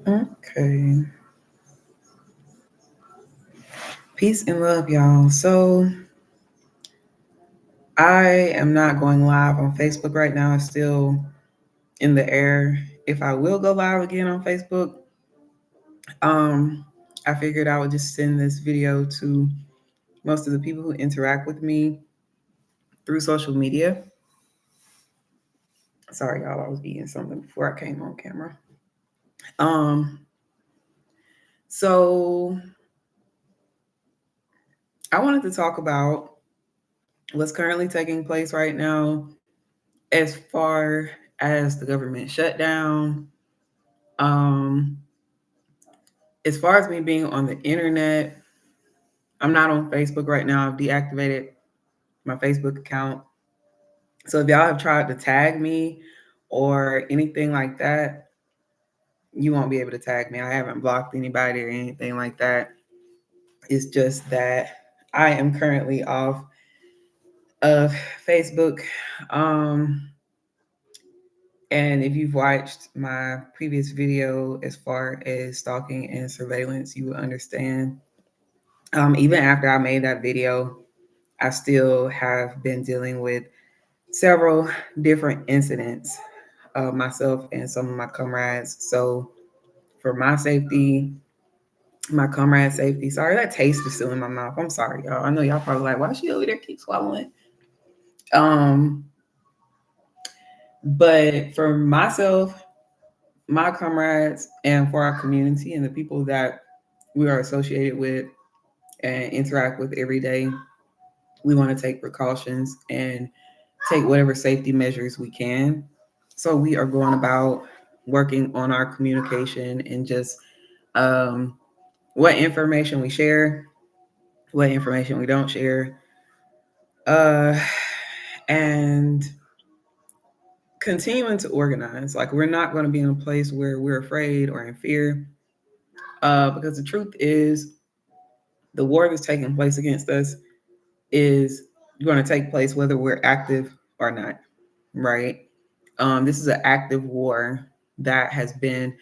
Okay. Peace and love, y'all. So I am not going live on Facebook right now. It's still in the air. If I will go live again on Facebook, um, I figured I would just send this video to most of the people who interact with me through social media. Sorry, y'all, I was eating something before I came on camera. Um, so I wanted to talk about what's currently taking place right now as far as the government shutdown. Um, as far as me being on the internet, I'm not on Facebook right now. I've deactivated my Facebook account. So if y'all have tried to tag me or anything like that, you won't be able to tag me. I haven't blocked anybody or anything like that. It's just that I am currently off of Facebook. Um, and if you've watched my previous video as far as stalking and surveillance, you will understand. Even after I made that video, I still have been dealing with several different incidents of myself and some of my comrades. So for my safety, my comrade safety. Sorry, that taste is still in my mouth. I'm sorry, y'all. I know y'all probably like, why she over there keep swallowing? Um, but for myself, my comrades, and for our community and the people that we are associated with and interact with every day, we want to take precautions and take whatever safety measures we can. So we are going about working on our communication and just um, what information we share, what information we don't share, uh, and continuing to organize. Like we're not going to be in a place where we're afraid or in fear, because the truth is the war that's taking place against us is going to take place whether we're active or not, right? This is an active war that has been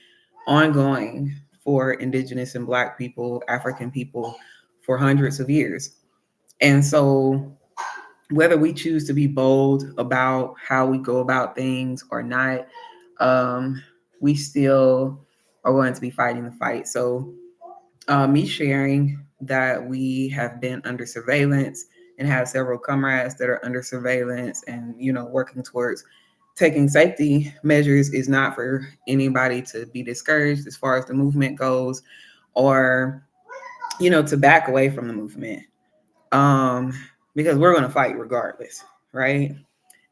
ongoing for Indigenous and Black people, African people, for hundreds of years. And so, whether we choose to be bold about how we go about things or not, um, we still are going to be fighting the fight. So, me sharing that we have been under surveillance and have several comrades that are under surveillance and, working towards taking safety measures is not for anybody to be discouraged as far as the movement goes or, to back away from the movement. Um, because we're going to fight regardless, right?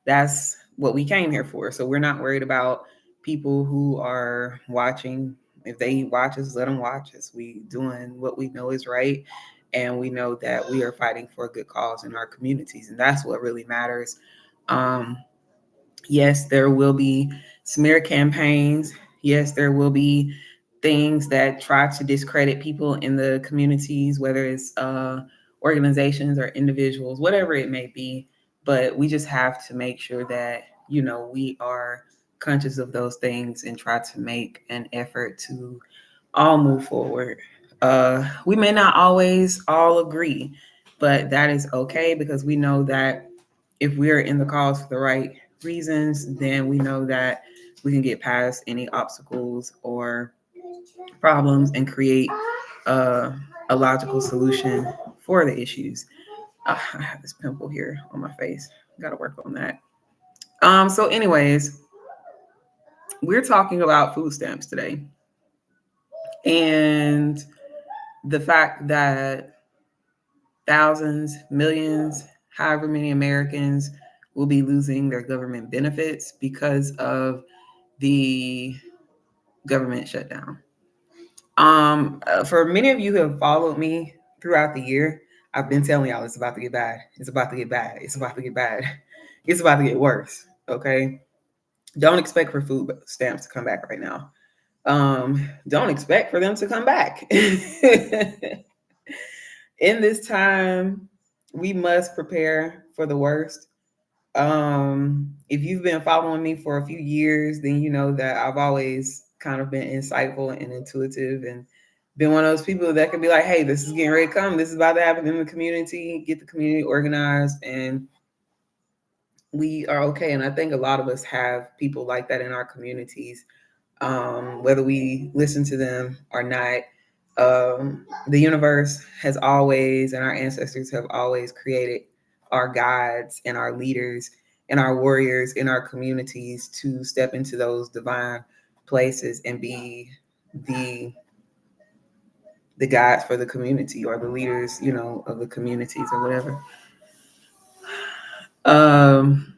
That's what we came here for. So we're not worried about people who are watching. If they watch us, let them watch us. We doing what we know is right, and we know that we are fighting for a good cause in our communities, and that's what really matters. Um, yes, there will be smear campaigns. Yes, there will be things that try to discredit people in the communities, whether it's organizations or individuals, whatever it may be. But we just have to make sure that, we are conscious of those things and try to make an effort to all move forward. We may not always all agree, but that is okay because we know that if we're in the cause for the right reasons, then we know that we can get past any obstacles or problems and create uh, a logical solution for the issues. I have this pimple here on my face. Got to work on that. So, anyways, we're talking about food stamps today, and the fact that thousands, millions, however many Americans will be losing their government benefits because of the government shutdown. For many of you who have followed me throughout the year, I've been telling y'all it's about to get bad. It's about to get bad. It's about to get bad. It's about to get worse. Okay. Don't expect for food stamps to come back right now. Don't expect for them to come back. In this time, we must prepare for the worst. If you've been following me for a few years, then you know that I've always kind of been insightful and intuitive, and been one of those people that can be like, hey, this is getting ready to come. This is about to happen in the community. Get the community organized, and we are okay. And I think a lot of us have people like that in our communities, whether we listen to them or not. The universe has always, and our ancestors have always created our guides and our leaders and our warriors in our communities to step into those divine places and be the the guides for the community, or the leaders, of the communities or whatever. Um,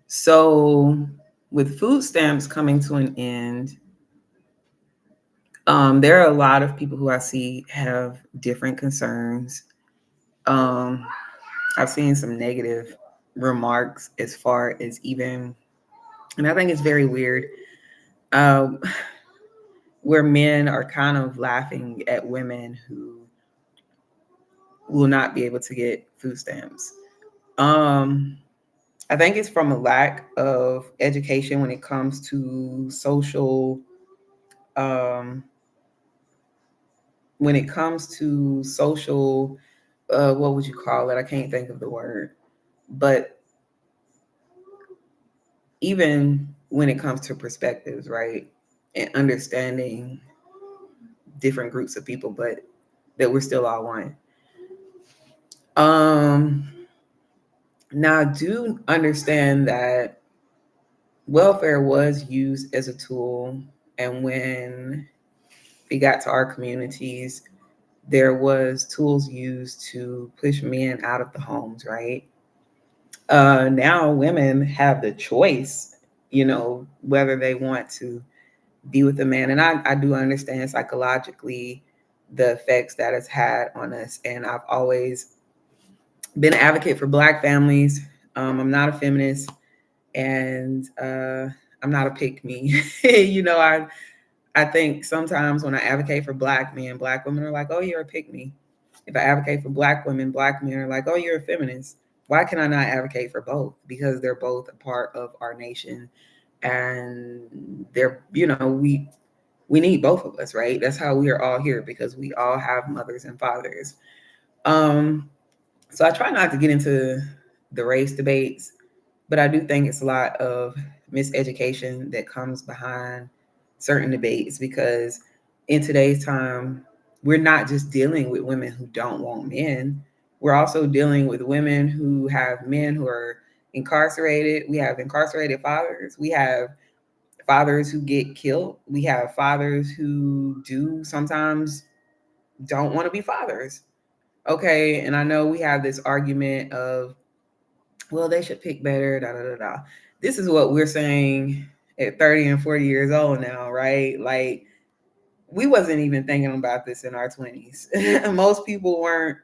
so with food stamps coming to an end, there are a lot of people who I see have different concerns. Um, I've seen some negative remarks as far as even, and I think it's very weird, um, where men are kind of laughing at women who will not be able to get food stamps. Um, I think it's from a lack of education when it comes to um, social, what would you call it? I can't think of the word, but even when it comes to perspectives, right? And understanding different groups of people, but that we're still all one. Um, Now I do understand that welfare was used as a tool, and when it got to our communities, there was tools used to push men out of the homes, right? Now women have the choice, whether they want to be with a man. And I do understand psychologically the effects that it's had on us. And I've always been an advocate for Black families. I'm not a feminist, and I'm not a pick me. I think sometimes when I advocate for Black men, Black women are like, oh, you're a pick me. If I advocate for Black women, Black men are like, oh, you're a feminist. Why can I not advocate for both? Because they're both a part of our nation. And we need both of us, right? That's how we are all here, because we all have mothers and fathers. Um, so I try not to get into the race debates, but I do think it's a lot of miseducation that comes behind certain debates, because in today's time, we're not just dealing with women who don't want men. We're also dealing with women who have men who are incarcerated. We have incarcerated fathers. We have fathers who get killed. We have fathers who do sometimes don't want to be fathers. Okay. And I know we have this argument of, well, they should pick better, da da da da. This is what we're saying at 30 and 40 years old now, right? Like, we wasn't even thinking about this in our 20s. Most people weren't.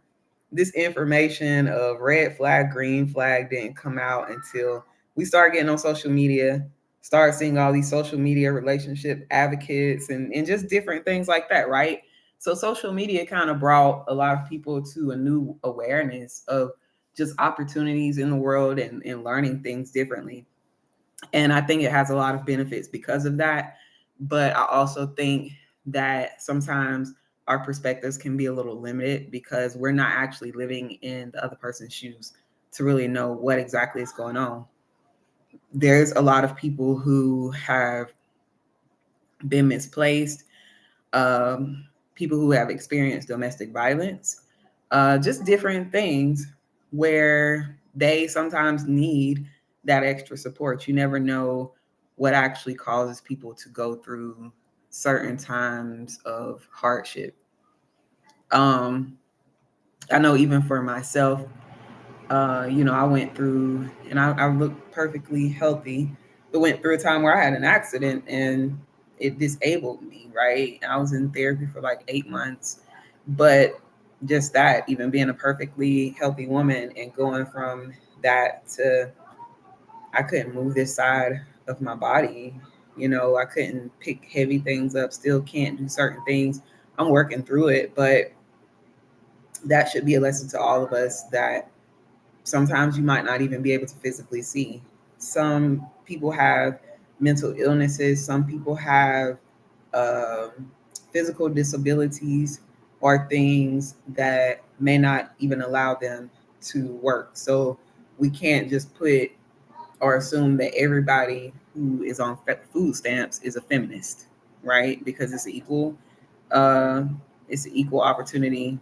This information of red flag, green flag didn't come out until we started getting on social media, start seeing all these social media relationship advocates, and just different things like that, right? So social media kind of brought a lot of people to a new awareness of just opportunities in the world, and learning things differently. And I think it has a lot of benefits because of that. But I also think that sometimes our perspectives can be a little limited, because we're not actually living in the other person's shoes to really know what exactly is going on. There's a lot of people who have been misplaced, people who have experienced domestic violence, just different things where they sometimes need that extra support. You never know what actually causes people to go through certain times of hardship. Um, I know even for myself, I went through, and I looked perfectly healthy, but went through a time where I had an accident and it disabled me, right? I was in therapy for like 8 months, but just that, even being a perfectly healthy woman and going from that to, I couldn't move this side of my body. I couldn't pick heavy things up, still can't do certain things. I'm working through it, but that should be a lesson to all of us that sometimes you might not even be able to physically see. Some people have mental illnesses. Some people have um, physical disabilities or things that may not even allow them to work. So we can't just put or assume that everybody who is on food stamps is a feminist, right? Because uh, it's an equal opportunity.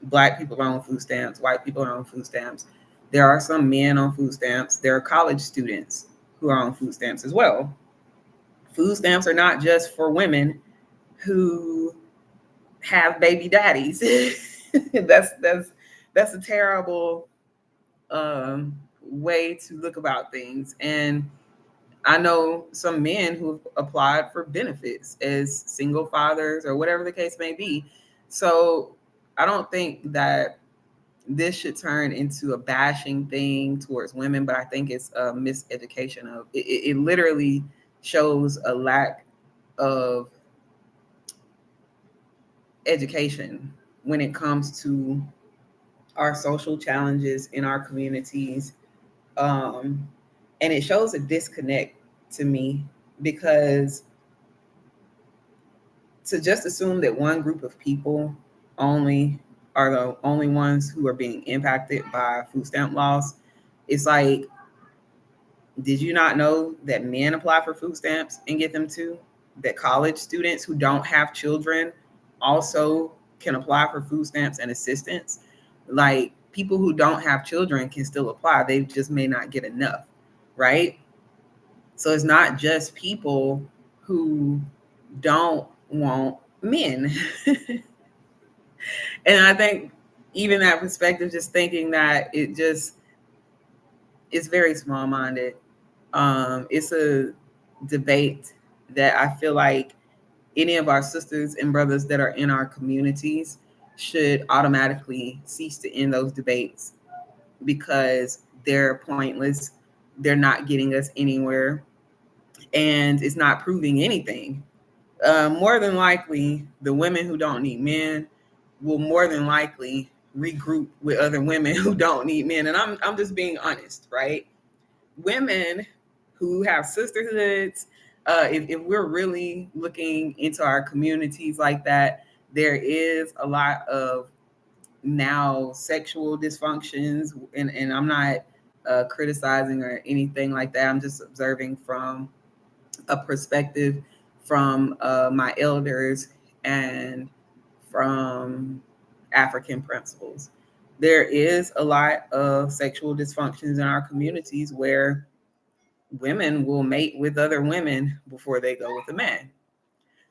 Black people are on food stamps, white people are on food stamps. There are some men on food stamps. There are college students who are on food stamps as well. Food stamps are not just for women who have baby daddies. That's a terrible way to look about things. And I know some men who've applied for benefits as single fathers or whatever the case may be. So I don't think that this should turn into a bashing thing towards women, but I think it's a miseducation of it. It literally shows a lack of education when it comes to our social challenges in our communities. Um, and it shows a disconnect to me because to just assume that one group of people only are the only ones who are being impacted by food stamp laws, it's like, did you not know that men apply for food stamps and get them too? That college students who don't have children also can apply for food stamps and assistance? Like, people who don't have children can still apply, they just may not get enough, right? So it's not just people who don't want men. And I think even that perspective, just thinking that it just is very small minded. It's a debate that I feel like any of our sisters and brothers that are in our communities should automatically cease to end those debates because they're pointless. They're not getting us anywhere, and it's not proving anything. More than likely, the women who don't need men will more than likely regroup with other women who don't need men. And I'm just being honest, right? Women who have sisterhoods, if we're really looking into our communities like that, there is a lot of now sexual dysfunctions, and I'm not criticizing or anything like that. I'm just observing from a perspective from my elders and from African principles. There is a lot of sexual dysfunctions in our communities where women will mate with other women before they go with a man.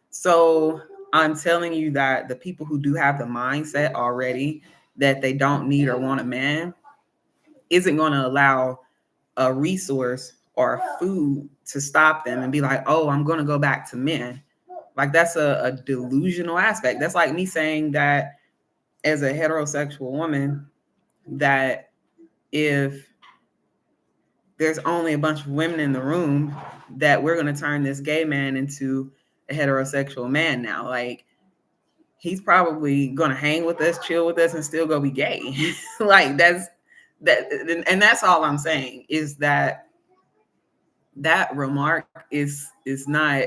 So I'm telling you that the people who do have the mindset already that they don't need or want a man isn't going to allow a resource or food to stop them and be like, oh, I'm going to go back to men. Like, that's a delusional aspect. That's like me saying that as a heterosexual woman, that if there's only a bunch of women in the room, that we're going to turn this gay man into a heterosexual man now. Like, he's probably going to hang with us, chill with us, and still go be gay. Like, that's that. And that's all I'm saying is that that remark is not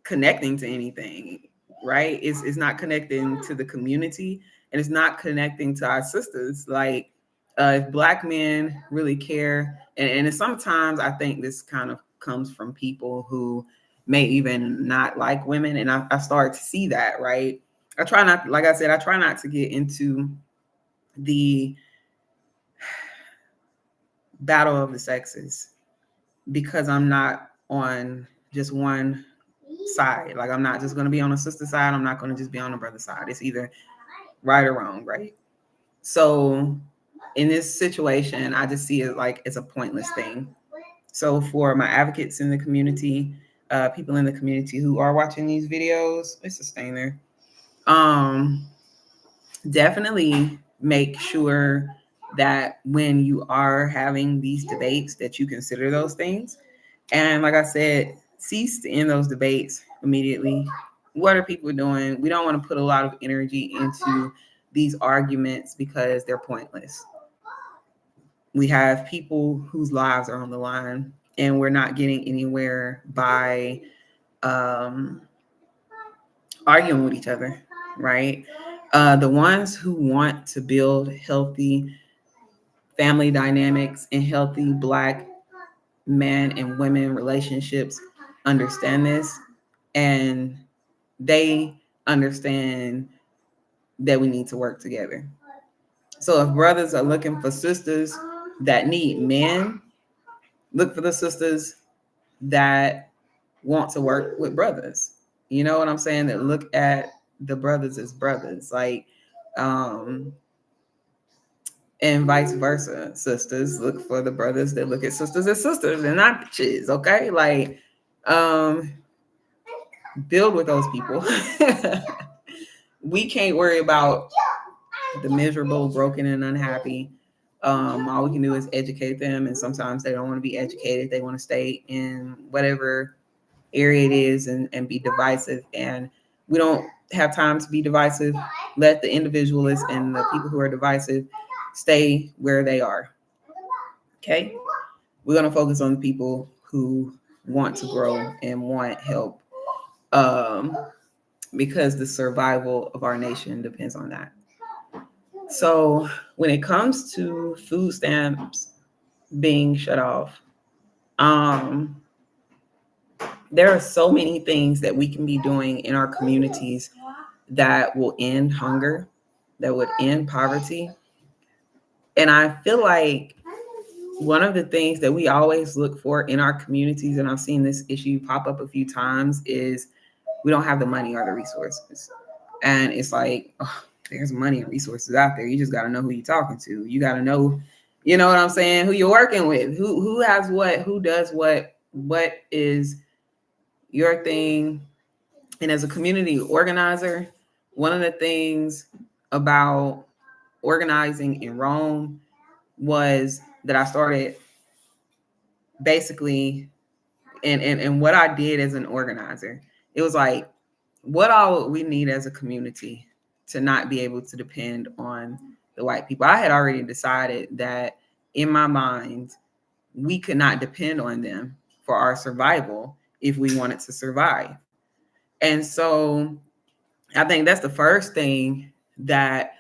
connecting to anything, right? It's not connecting to the community, and it's not connecting to our sisters. Like, if Black men really care, and sometimes I think this kind of comes from people who may even not like women, and I start to see that, right? I try not, like I said, I try not to get into the battle of the sexes because I'm not on just one side. Like, I'm not just going to be on the sister side. I'm not going to just be on the brother side. It's either right or wrong, right? So in this situation, I just see it like it's a pointless thing. So for my advocates in the community, people in the community who are watching these videos, it's a stain there. Definitely make sure that when you are having these debates that you consider those things. And like I said, cease to end those debates immediately. What are people doing? We don't want to put a lot of energy into these arguments because they're pointless. We have people whose lives are on the line. and we're not getting anywhere by arguing with each other, right? The ones who want to build healthy family dynamics and healthy Black men and women relationships understand this, and they understand that we need to work together. So if brothers are looking for sisters that need men, look for the sisters that want to work with brothers. You know what I'm saying? That look at the brothers as brothers, like, and vice versa. Sisters look for the brothers that look at sisters as sisters and not bitches. Okay, like, build with those people. We can't worry about the miserable, broken, and unhappy. All we can do is educate them, and sometimes they don't want to be educated. They want to stay in whatever area it is and be divisive. And we don't have time to be divisive. Let the individualists and the people who are divisive stay where they are. Okay? We're going to focus on the people who want to grow and want help, because the survival of our nation depends on that. So when it comes to food stamps being shut off, there are so many things that we can be doing in our communities that will end hunger, that would end poverty. And I feel like one of the things that we always look for in our communities, and I've seen this issue pop up a few times, is we don't have the money or the resources. And it's like, oh, there's money and resources out there. You just got to know who you're talking to. You got to know, you know what I'm saying, who you're working with, who has what, who does what is your thing. And as a community organizer, one of the things about organizing in Rome was that I started basically, and what I did as an organizer, it was like, what all we need as a community to not be able to depend on the white people. I had already decided that in my mind, we could not depend on them for our survival if we wanted to survive. And so I think that's the first thing that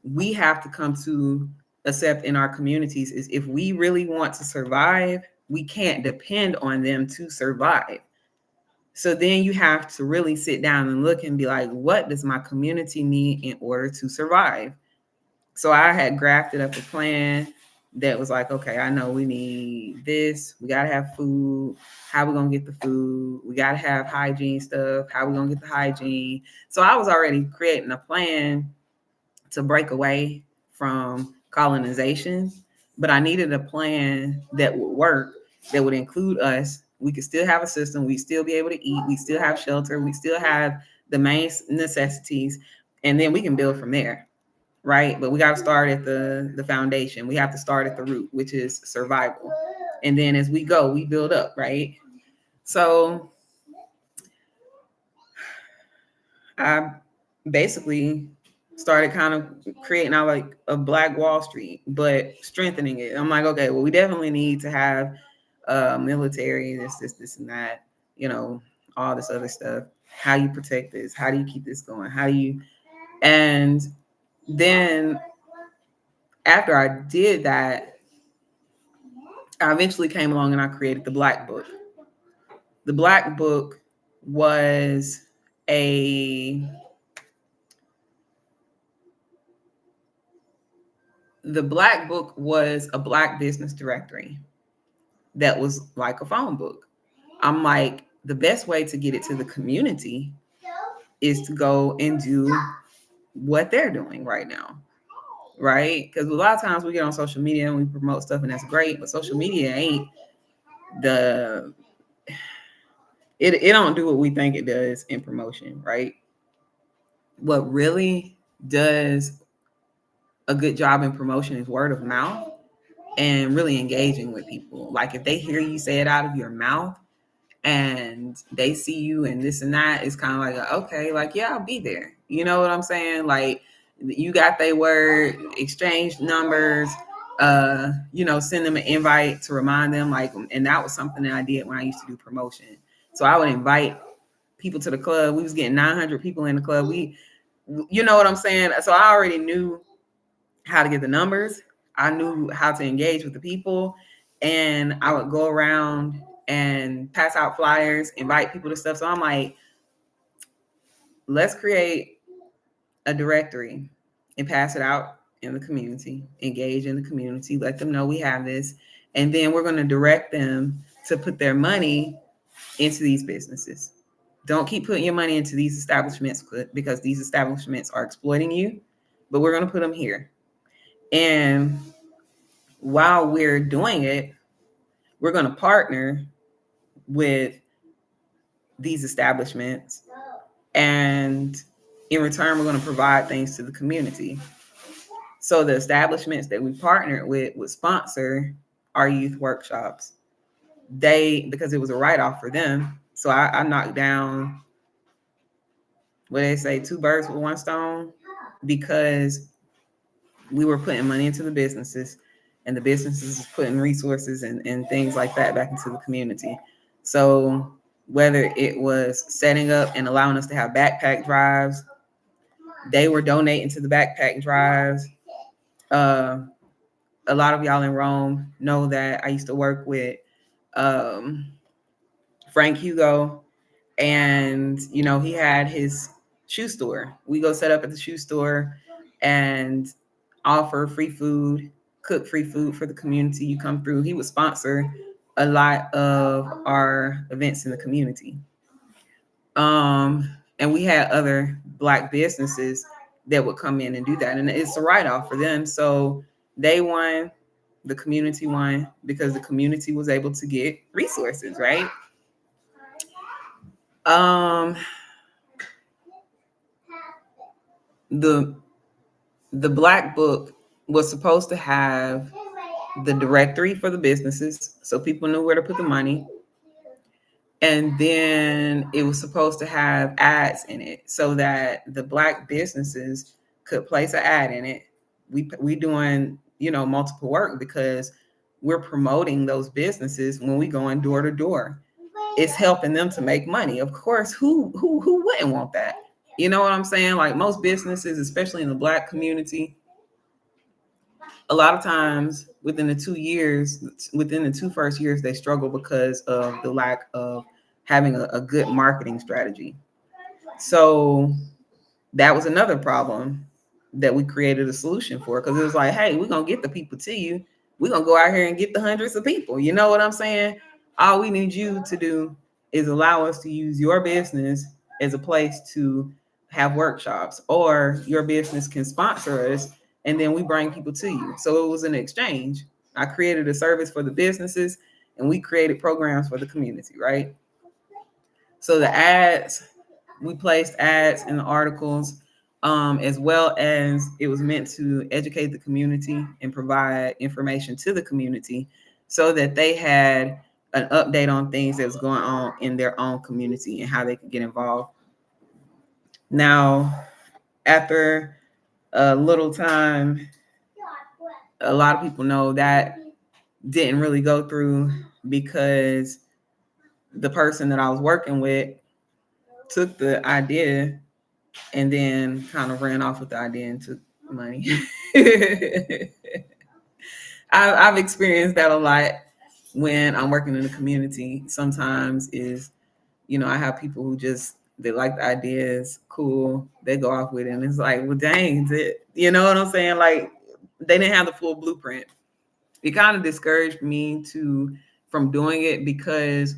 we have to come to accept in our communities, is if we really want to survive, we can't depend on them to survive. So then you have to really sit down and look and be like, what does my community need in order to survive? So I had grafted up a plan that was like, okay, I know we need this. We got to have food. How we going to get the food? We got to have hygiene stuff. How we going to get the hygiene? So I was already creating a plan to break away from colonization, but I needed a plan that would work, that would include us. We could still have a system. We still be able to eat. We still have shelter. We still have the main necessities, and then we can build from there, right? But we got to start at the foundation. We have to start at the root, which is survival. And then as we go, we build up, right? So I basically started kind of creating out like a Black Wall Street, but strengthening it. I'm like, okay, well, we definitely need to have military, this, and that, you know, all this other stuff. How you protect this? How do you keep this going? How do you? And then after I did that, I eventually came along and I created the Black Book. The Black Book was a Black business directory that was like a phone book. I'm like, the best way to get it to the community is to go and do what they're doing right now, right? Because a lot of times we get on social media and we promote stuff, and that's great, but social media ain't it don't do what we think it does in promotion, right? What really does a good job in promotion is word of mouth and really engaging with people. Like if they hear you say it out of your mouth and they see you and this and that, it's kind of like, okay, like, yeah, I'll be there. You know what I'm saying? Like, you got their word, exchange numbers, send them an invite to remind them, like, and that was something that I did when I used to do promotion. So I would invite people to the club. We was getting 900 people in the club. You know what I'm saying? So I already knew how to get the numbers. I knew how to engage with the people, and I would go around and pass out flyers, invite people to stuff. So I'm like, let's create a directory and pass it out in the community, engage in the community, let them know we have this. And then we're going to direct them to put their money into these businesses. Don't keep putting your money into these establishments because these establishments are exploiting you, but we're going to put them here. And while we're doing it, we're going to partner with these establishments, and in return, we're going to provide things to the community. So the establishments that we partnered with would sponsor our youth workshops. Because it was a write-off for them. So I knocked down, what they say, 2 birds with 1 stone, because we were putting money into the businesses, and the businesses putting resources and things like that back into the community. So whether it was setting up and allowing us to have backpack drives, they were donating to the backpack drives. A lot of y'all in Rome know that I used to work with Frank Hugo, and he had his shoe store. We go set up at the shoe store and offer free food, cook free food for the community. You come through. He would sponsor a lot of our events in the community. And we had other Black businesses that would come in and do that. And it's a write-off for them. So they won, the community won, because the community was able to get resources, right? The Black Book was supposed to have the directory for the businesses, so people knew where to put the money. And then it was supposed to have ads in it so that the Black businesses could place an ad in it. We doing, multiple work because we're promoting those businesses when we go in door to door. It's helping them to make money. Of course, who wouldn't want that? You know what I'm saying? Like, most businesses, especially in the Black community, a lot of times within the 2 first years, they struggle because of the lack of having a good marketing strategy. So that was another problem that we created a solution for, because it was like, hey, we're going to get the people to you. We're going to go out here and get the hundreds of people. You know what I'm saying? All we need you to do is allow us to use your business as a place to have workshops, or your business can sponsor us, and then we bring people to you. So it was an exchange. I created a service for the businesses, and we created programs for the community, right? So the ads, we placed ads in the articles, as well as it was meant to educate the community and provide information to the community so that they had an update on things that was going on in their own community and how they could get involved. Now, after a little time, a lot of people know that didn't really go through, because the person that I was working with took the idea and then kind of ran off with the idea and took money. I've experienced that a lot when I'm working in the community. Sometimes I have people who they like the ideas, cool, they go off with it, and it's like, well, dang, you know what I'm saying? Like, they didn't have the full blueprint. It kind of discouraged me from doing it, because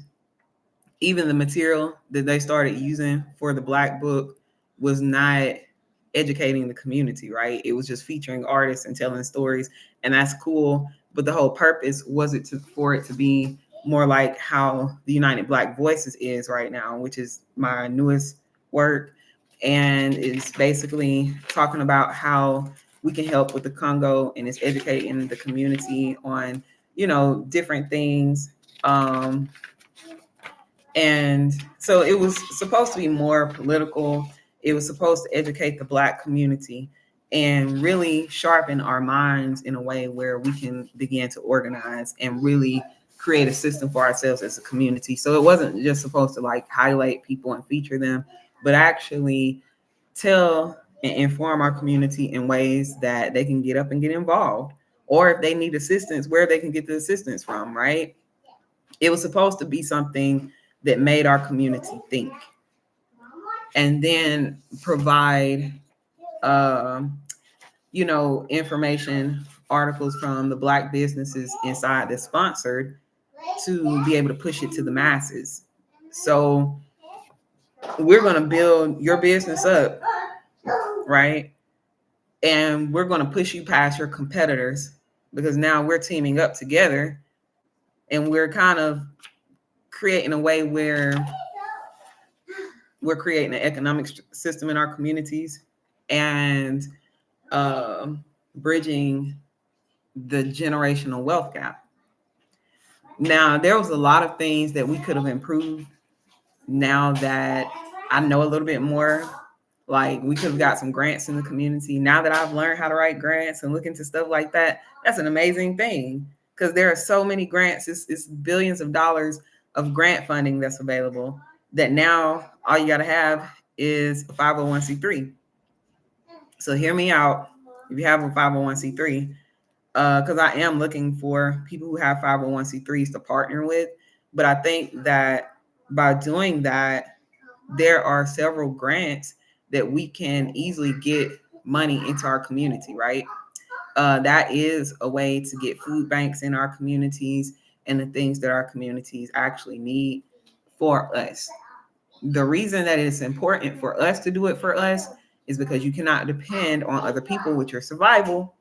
even the material that they started using for the Black Book was not educating the community, right? It was just featuring artists and telling stories, and that's cool. But the whole purpose was for it to be more like how the United Black Voices is right now, which is my newest work, and it's basically talking about how we can help with the Congo, and it's educating the community on, different things. And so it was supposed to be more political. It was supposed to educate the Black community. and really sharpen our minds in a way where we can begin to organize and really create a system for ourselves as a community. So it wasn't just supposed to like highlight people and feature them, but actually tell and inform our community in ways that they can get up and get involved, or if they need assistance, where they can get the assistance from, right? It was supposed to be something that made our community think, and then provide, um, information, articles from the Black businesses inside that's sponsored to be able to push it to the masses. So we're going to build your business up, right? And we're going to push you past your competitors, because now we're teaming up together, and we're kind of creating a way where we're creating an economic system in our communities, and bridging the generational wealth gap. Now, there was a lot of things that we could have improved. Now that I know a little bit more, like we could have got some grants in the community. Now that I've learned how to write grants and look into stuff like that, that's an amazing thing, because there are so many grants. It's billions of dollars of grant funding that's available, that now all you got to have is a 501c3. So hear me out. If you have a 501c3, because I am looking for people who have 501c3s to partner with. But I think that by doing that, there are several grants that we can easily get money into our community, right? That is a way to get food banks in our communities and the things that our communities actually need for us. The reason that it's important for us to do it for us is because you cannot depend on other people with your survival.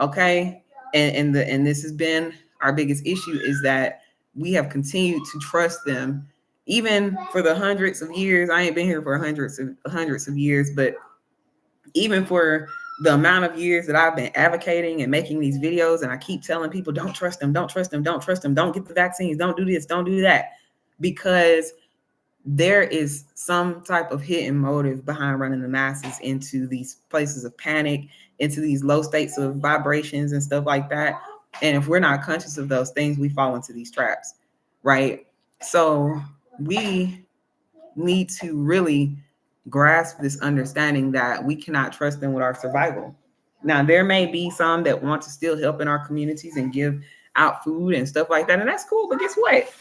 Okay. And this has been our biggest issue, is that we have continued to trust them even for the hundreds of years. I ain't been here for hundreds of years, but even for the amount of years that I've been advocating and making these videos, and I keep telling people, don't trust them, don't trust them, don't trust them, don't get the vaccines, don't do this, don't do that, because there is some type of hidden motive behind running the masses into these places of panic, into these low states of vibrations and stuff like that. And if we're not conscious of those things, we fall into these traps, right? So we need to really grasp this understanding that we cannot trust them with our survival. Now, there may be some that want to still help in our communities and give out food and stuff like that, and that's cool. But guess what?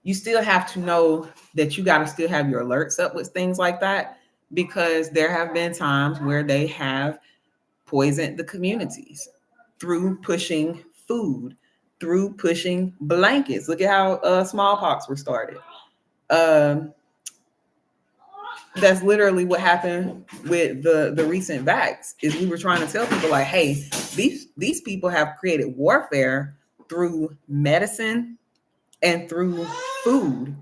You still have to know that you got to still have your alerts up with things like that, because there have been times where they have poisoned the communities through pushing food, through pushing blankets. Look at how smallpox was started. That's literally what happened with the recent vax. Is we were trying to tell people like, hey, these people have created warfare through medicine and through food,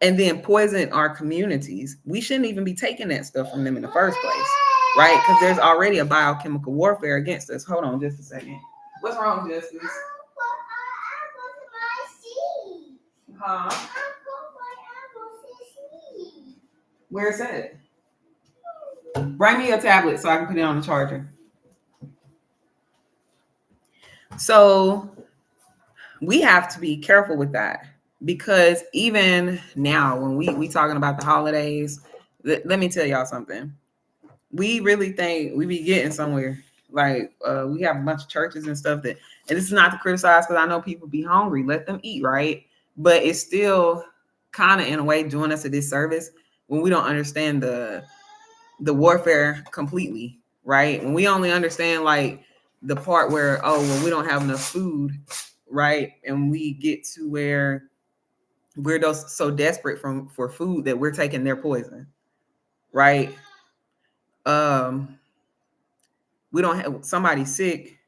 and then poison our communities. We shouldn't even be taking that stuff from them in the first place, right? Because there's already a biochemical warfare against us. Hold on just a second. What's wrong, Justice? Huh? Where's it? Bring me a tablet so I can put it on the charger. So we have to be careful with that, because even now when we talking about the holidays, let me tell y'all something. We really think we be getting somewhere. Like we have a bunch of churches and stuff that, and this is not to criticize, because I know people be hungry, let them eat, right? But it's still kind of in a way doing us a disservice when we don't understand the warfare completely, right? When we only understand like the part where, oh, well, we don't have enough food, right? And we get to where we're so desperate for food that we're taking their poison, right? We don't have somebody sick,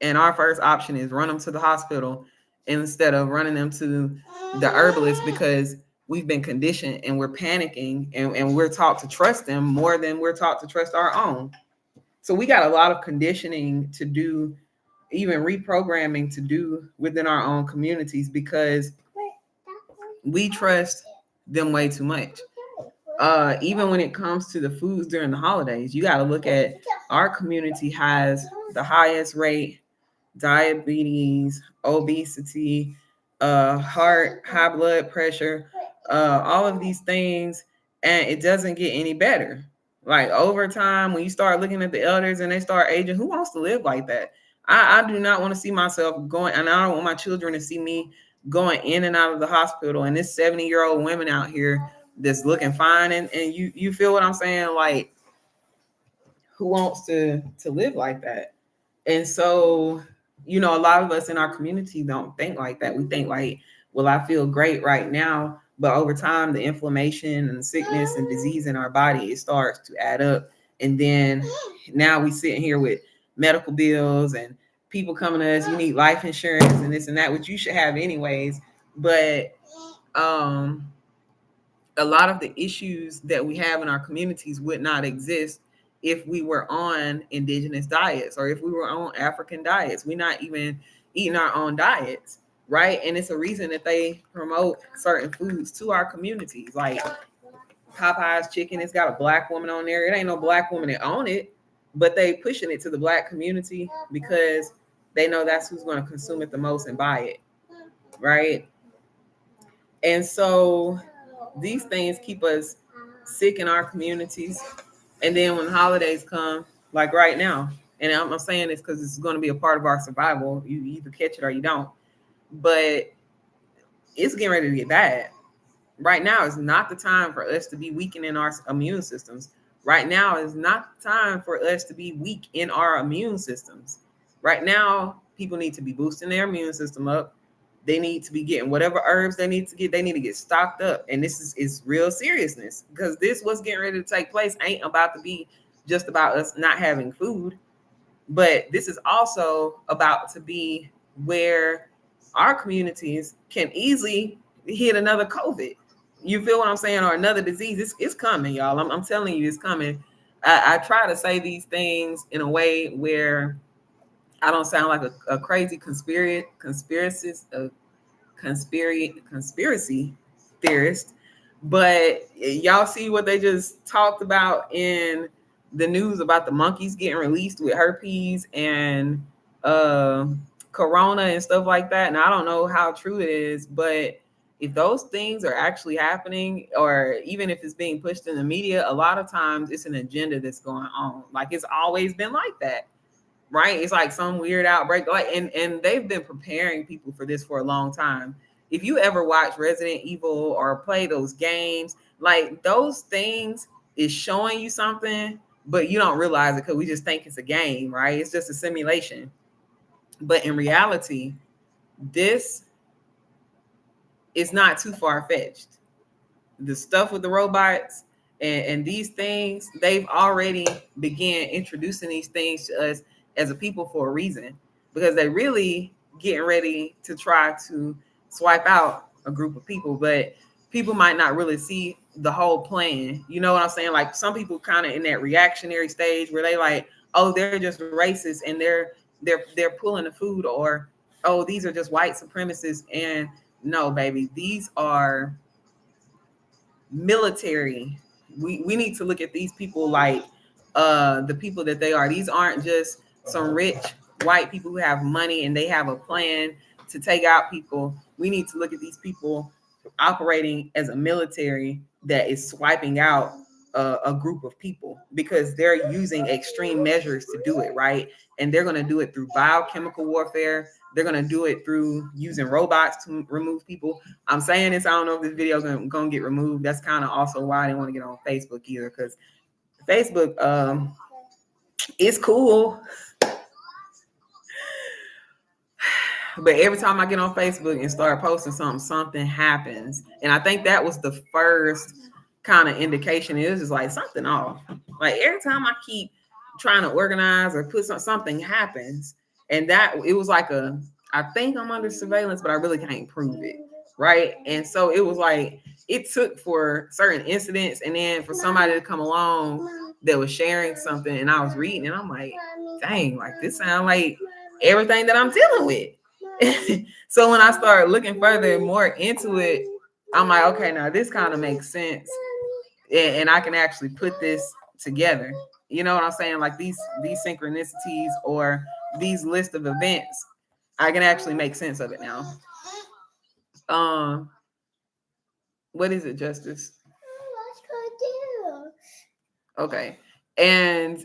and our first option is run them to the hospital instead of running them to the herbalist, because we've been conditioned and we're panicking, and we're taught to trust them more than we're taught to trust our own. So we got a lot of conditioning to do, even reprogramming to do within our own communities, because we trust them way too much. Even when it comes to the foods during the holidays, you got to look at our community has the highest rate diabetes, obesity, heart, high blood pressure, all of these things, and it doesn't get any better. Like over time, when you start looking at the elders and they start aging, who wants to live like that? I do not want to see myself going, and I don't want my children to see me going in and out of the hospital. And this 70-year-old women out here that's looking fine, and you feel what I'm saying? Like, who wants to live like that? And so, a lot of us in our community don't think like that. We think like, well, I feel great right now, but over time, the inflammation and sickness and disease in our body, it starts to add up. And then now we sitting here with medical bills and people coming to us, you need life insurance and this and that, which you should have anyways. But a lot of the issues that we have in our communities would not exist if we were on indigenous diets or if we were on African diets. We're not even eating our own diets, right? And it's a reason that they promote certain foods to our communities. Like Popeye's chicken, it's got a black woman on there. It ain't no black woman that own it, but they pushing it to the black community because they know that's who's going to consume it the most and buy it, right? And so these things keep us sick in our communities. And then when holidays come, like right now, and I'm saying this because it's going to be a part of our survival. You either catch it or you don't. But it's getting ready to get bad. Right now is not the time for us to be weakening our immune systems. Right now is not the time for us to be weak in our immune systems. Right now, people need to be boosting their immune system up. They need to be getting whatever herbs they need to get. They need to get stocked up. And this is real seriousness, because this what's getting ready to take place ain't about to be just about us not having food. But this is also about to be where our communities can easily hit another COVID. You feel what I'm saying? Or another disease. It's coming, y'all. I'm telling you, it's coming. I try to say these things in a way where I don't sound like a crazy conspiracy theorist, but y'all see what they just talked about in the news about the monkeys getting released with herpes and corona and stuff like that. And I don't know how true it is, but if those things are actually happening, or even if it's being pushed in the media, a lot of times it's an agenda that's going on. Like it's always been like that. Right? It's like some weird outbreak. Like, and they've been preparing people for this for a long time. If you ever watch Resident Evil or play those games, like those things is showing you something, but you don't realize it because we just think it's a game, right? It's just a simulation. But in reality, this is not too far-fetched. The stuff with the robots and these things, they've already began introducing these things to us as a people for a reason, because they really getting ready to try to swipe out a group of people, but people might not really see the whole plan. You know what I'm saying? Like some people kind of in that reactionary stage where they like, oh, they're just racist and they're pulling the food, or oh, these are just white supremacists. And no, baby, these are military. We need to look at these people like the people that they are. These aren't just some rich white people who have money and they have a plan to take out people. We need to look at these people operating as a military that is swiping out a group of people, because they're using extreme measures to do it, right? And they're going to do it through biochemical warfare. They're going to do it through using robots to remove people. I'm saying this, I don't know if this video is going to get removed. That's kind of also why I didn't want to get on Facebook either, because Facebook, it's cool. But every time I get on Facebook and start posting something happens. And I think that was the first kind of indication. It was just like something off. Like every time I keep trying to organize or put something happens. And that it was like I think I'm under surveillance, but I really can't prove it. Right. And so it was like it took for certain incidents and then for somebody to come along that was sharing something, and I was reading and I'm like, dang, like this sounds like everything that I'm dealing with. So when I started looking further and more into it, I'm like, okay, now this kind of makes sense. and I can actually put this together. You know what I'm saying? Like these synchronicities or these list of events, I can actually make sense of it now. Um, what is it, Justice? Okay. And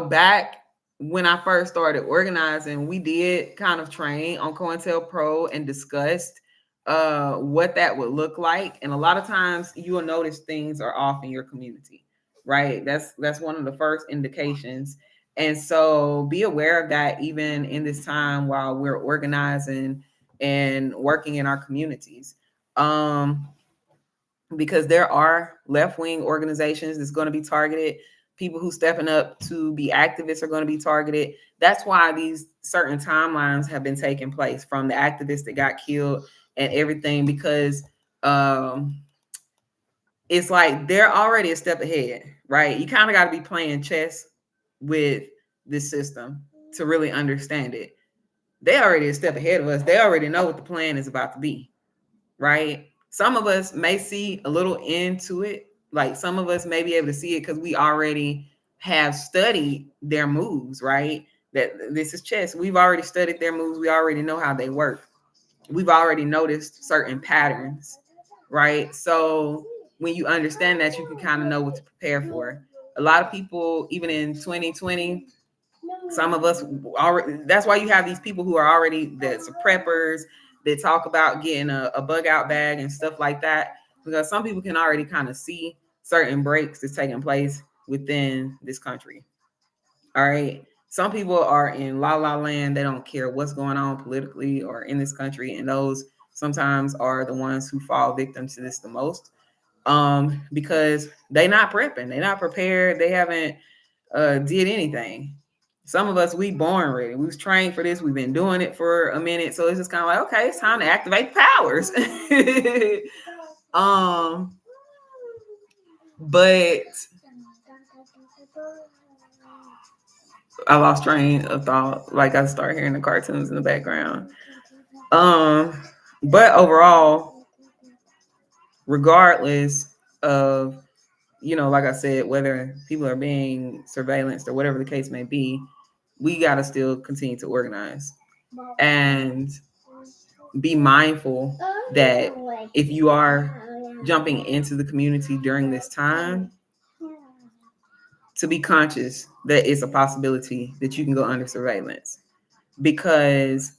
back when I first started organizing, we did kind of train on COINTELPRO and discussed what that would look like. And a lot of times you will notice things are off in your community, right? That's one of the first indications. And so be aware of that even in this time while we're organizing and working in our communities. Because there are left-wing organizations that's going to be targeted. People who stepping up to be activists are going to be targeted. That's why these certain timelines have been taking place from the activists that got killed and everything, because it's like they're already a step ahead, right? You kind of got to be playing chess with this system to really understand it. They already a step ahead of us. They already know what the plan is about to be, right? Some of us may see a little into it. Like some of us may be able to see it because we already have studied their moves, right? That this is chess. We've already studied their moves. We already know how they work. We've already noticed certain patterns, right? So when you understand that, you can kind of know what to prepare for. A lot of people, even in 2020, some of us already, that's why you have these people who are already that's preppers that talk about getting a bug out bag and stuff like that, because some people can already kind of see certain breaks that's taking place within this country. All right. Some people are in la la land. They don't care what's going on politically or in this country. And those sometimes are the ones who fall victim to this the most. Because they're not prepping, they're not prepared, they haven't did anything. Some of us, we born ready. We was trained for this. We've been doing it for a minute. So it's just kind of like, okay, it's time to activate powers. But I lost train of thought. Like I started hearing the cartoons in the background. But overall, regardless of, like I said, whether people are being surveillanced or whatever the case may be, we got to still continue to organize and be mindful that if you are jumping into the community during this time, to be conscious that it's a possibility that you can go under surveillance. Because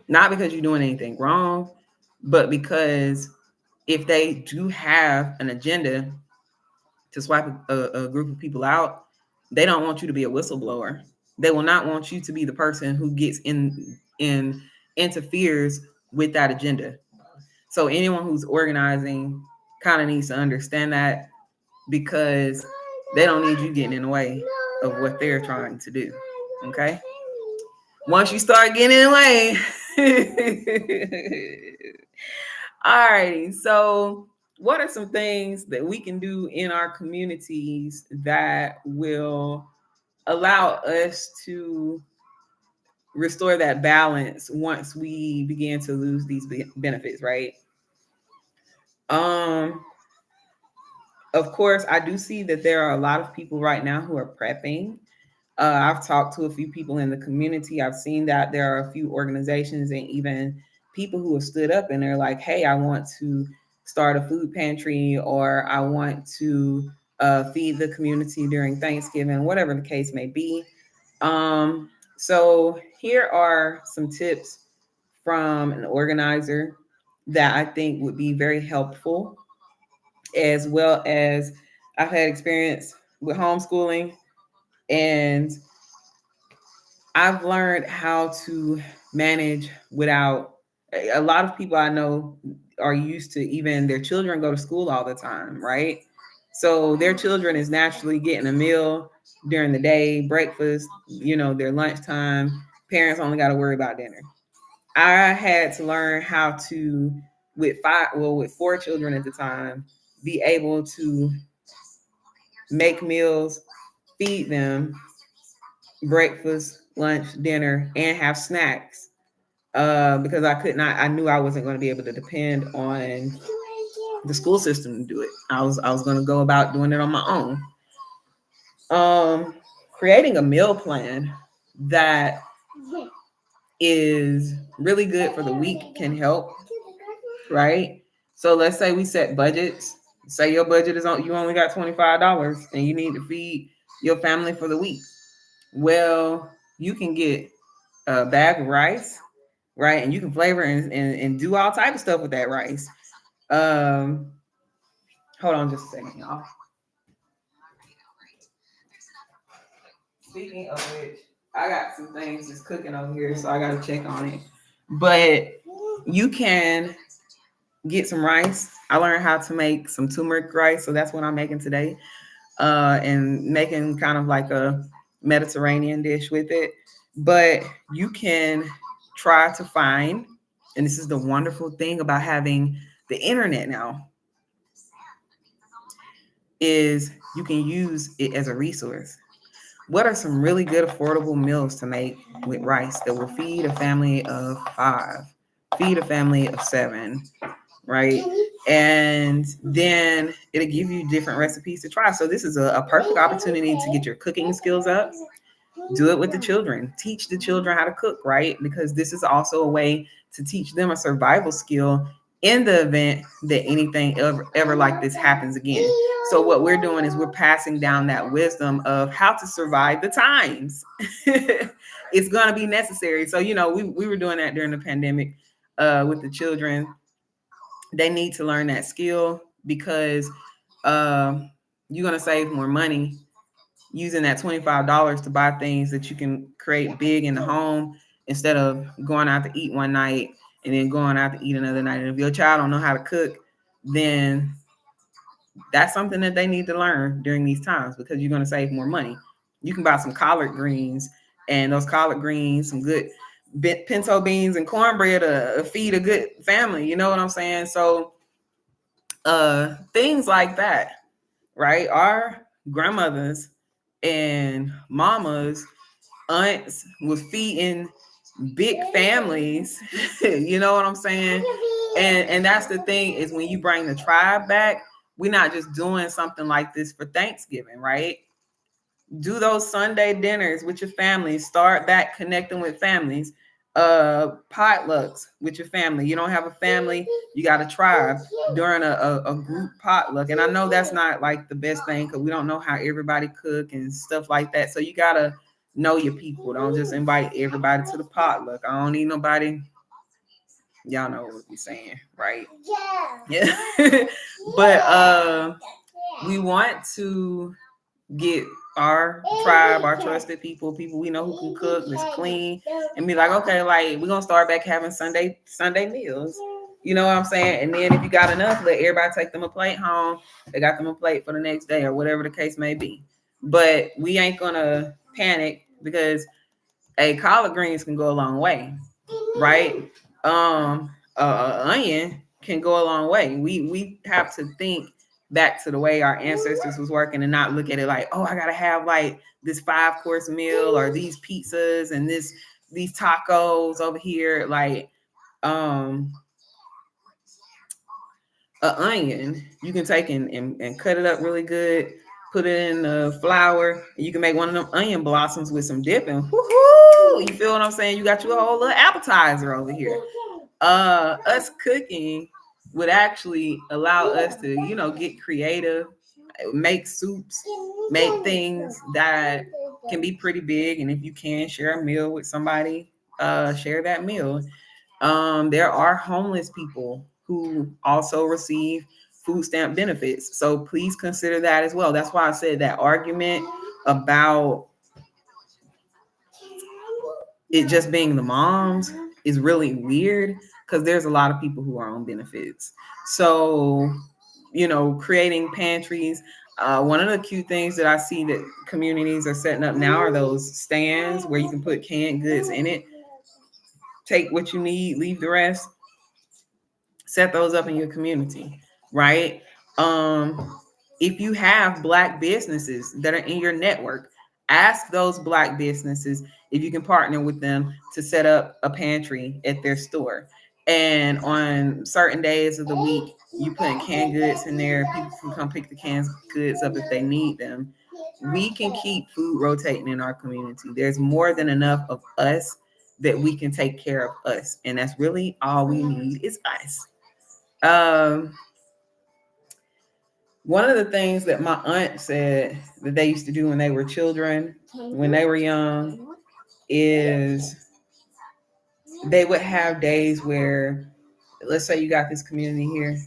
not because you're doing anything wrong, but because if they do have an agenda to swipe a group of people out, they don't want you to be a whistleblower. They will not want you to be the person who gets in interferes with that agenda. So anyone who's organizing kind of needs to understand that, because they don't need you getting in the way of what they're trying to do. Okay? Once you start getting in the way. All righty. So what are some things that we can do in our communities that will allow us to restore that balance once we begin to lose these benefits, right? Of course, I do see that there are a lot of people right now who are prepping. I've talked to a few people in the community. I've seen that there are a few organizations and even people who have stood up and they're like, hey, I want to start a food pantry, or I want to feed the community during Thanksgiving, whatever the case may be. So here are some tips from an organizer that I think would be very helpful, as well as I've had experience with homeschooling, and I've learned how to manage without. A lot of people I know are used to even their children go to school all the time, right? So their children is naturally getting a meal during the day, breakfast, their lunchtime. Parents only got to worry about dinner. I had to learn how to, with four children at the time, be able to make meals, feed them breakfast, lunch, dinner, and have snacks. Because I knew I wasn't going to be able to depend on the school system to do it. I was going to go about doing it on my own. Creating a meal plan that is really good for the week can help, right? So let's say we set budgets. Say your budget is on, you only got $25 and you need to feed your family for the week. Well, you can get a bag of rice, right? And you can flavor and do all type of stuff with that rice. Um, Hold on just a second, y'all. Speaking of which, I got some things just cooking over here, so I got to check on it. But you can get some rice. I learned how to make some turmeric rice, so that's what I'm making today. And making kind of like a Mediterranean dish with it. But you can try to find, and this is the wonderful thing about having the internet now, is you can use it as a resource. What are some really good affordable meals to make with rice that will feed a family of 5, feed a family of 7, right? And then it'll give you different recipes to try. So this is a perfect opportunity to get your cooking skills up. Do it with the children. Teach the children how to cook, right? Because this is also a way to teach them a survival skill in the event that anything ever like this happens again. So what we're doing is we're passing down that wisdom of how to survive the times. It's going to be necessary. So, we were doing that during the pandemic with the children. They need to learn that skill because you're going to save more money using that $25 to buy things that you can create big in the home instead of going out to eat one night and then going out to eat another night. And if your child don't know how to cook, then that's something that they need to learn during these times because you're going to save more money. You can buy some collard greens, and those collard greens, some good pinto beans and cornbread to feed a good family. You know what I'm saying? So things like that, right? Our grandmothers and mamas, aunts was feeding big families. You know what I'm saying? And that's the thing, is when you bring the tribe back, we're not just doing something like this for Thanksgiving, right? Do those Sunday dinners with your family. Start back connecting with families. Potlucks with your family. You don't have a family, you got a tribe during a group potluck. And I know that's not like the best thing because we don't know how everybody cook and stuff like that. So you gotta know your people. Don't just invite everybody to the potluck. I don't need nobody. Y'all know what we're saying, right? Yeah. But we want to get our tribe, our trusted people we know who can cook, that's clean, and be like, okay, like we're gonna start back having Sunday meals. You know what I'm saying? And then if you got enough, let everybody take them a plate home. They got them a plate for the next day or whatever the case may be. But we ain't gonna panic because collard greens can go a long way, right? Onion can go a long way. We have to think back to the way our ancestors was working and not look at it like, oh, I gotta have like this 5-course meal or these pizzas and these tacos over here. Like an onion, you can take and cut it up really good, put it in the flour, and you can make one of them onion blossoms with some dipping. Woo-hoo! You feel what I'm saying? You got your whole little appetizer over here. Us cooking would actually allow us to, get creative, make soups, make things that can be pretty big. And if you can share a meal with somebody, share that meal. There are homeless people who also receive food stamp benefits. So please consider that as well. That's why I said that argument about it just being the moms is really weird because there's a lot of people who are on benefits. So, creating pantries. One of the cute things that I see that communities are setting up now are those stands where you can put canned goods in it. Take what you need, leave the rest. Set those up in your community, right? If you have Black businesses that are in your network, ask those Black businesses if you can partner with them to set up a pantry at their store. And on certain days of the week, you put canned goods in there. People can come pick the canned goods up if they need them. We can keep food rotating in our community. There's more than enough of us that we can take care of us. And that's really all we need is us. Um, One of the things that my aunt said that they used to do when they were children, when they were young, is they would have days where, let's say you got this community here.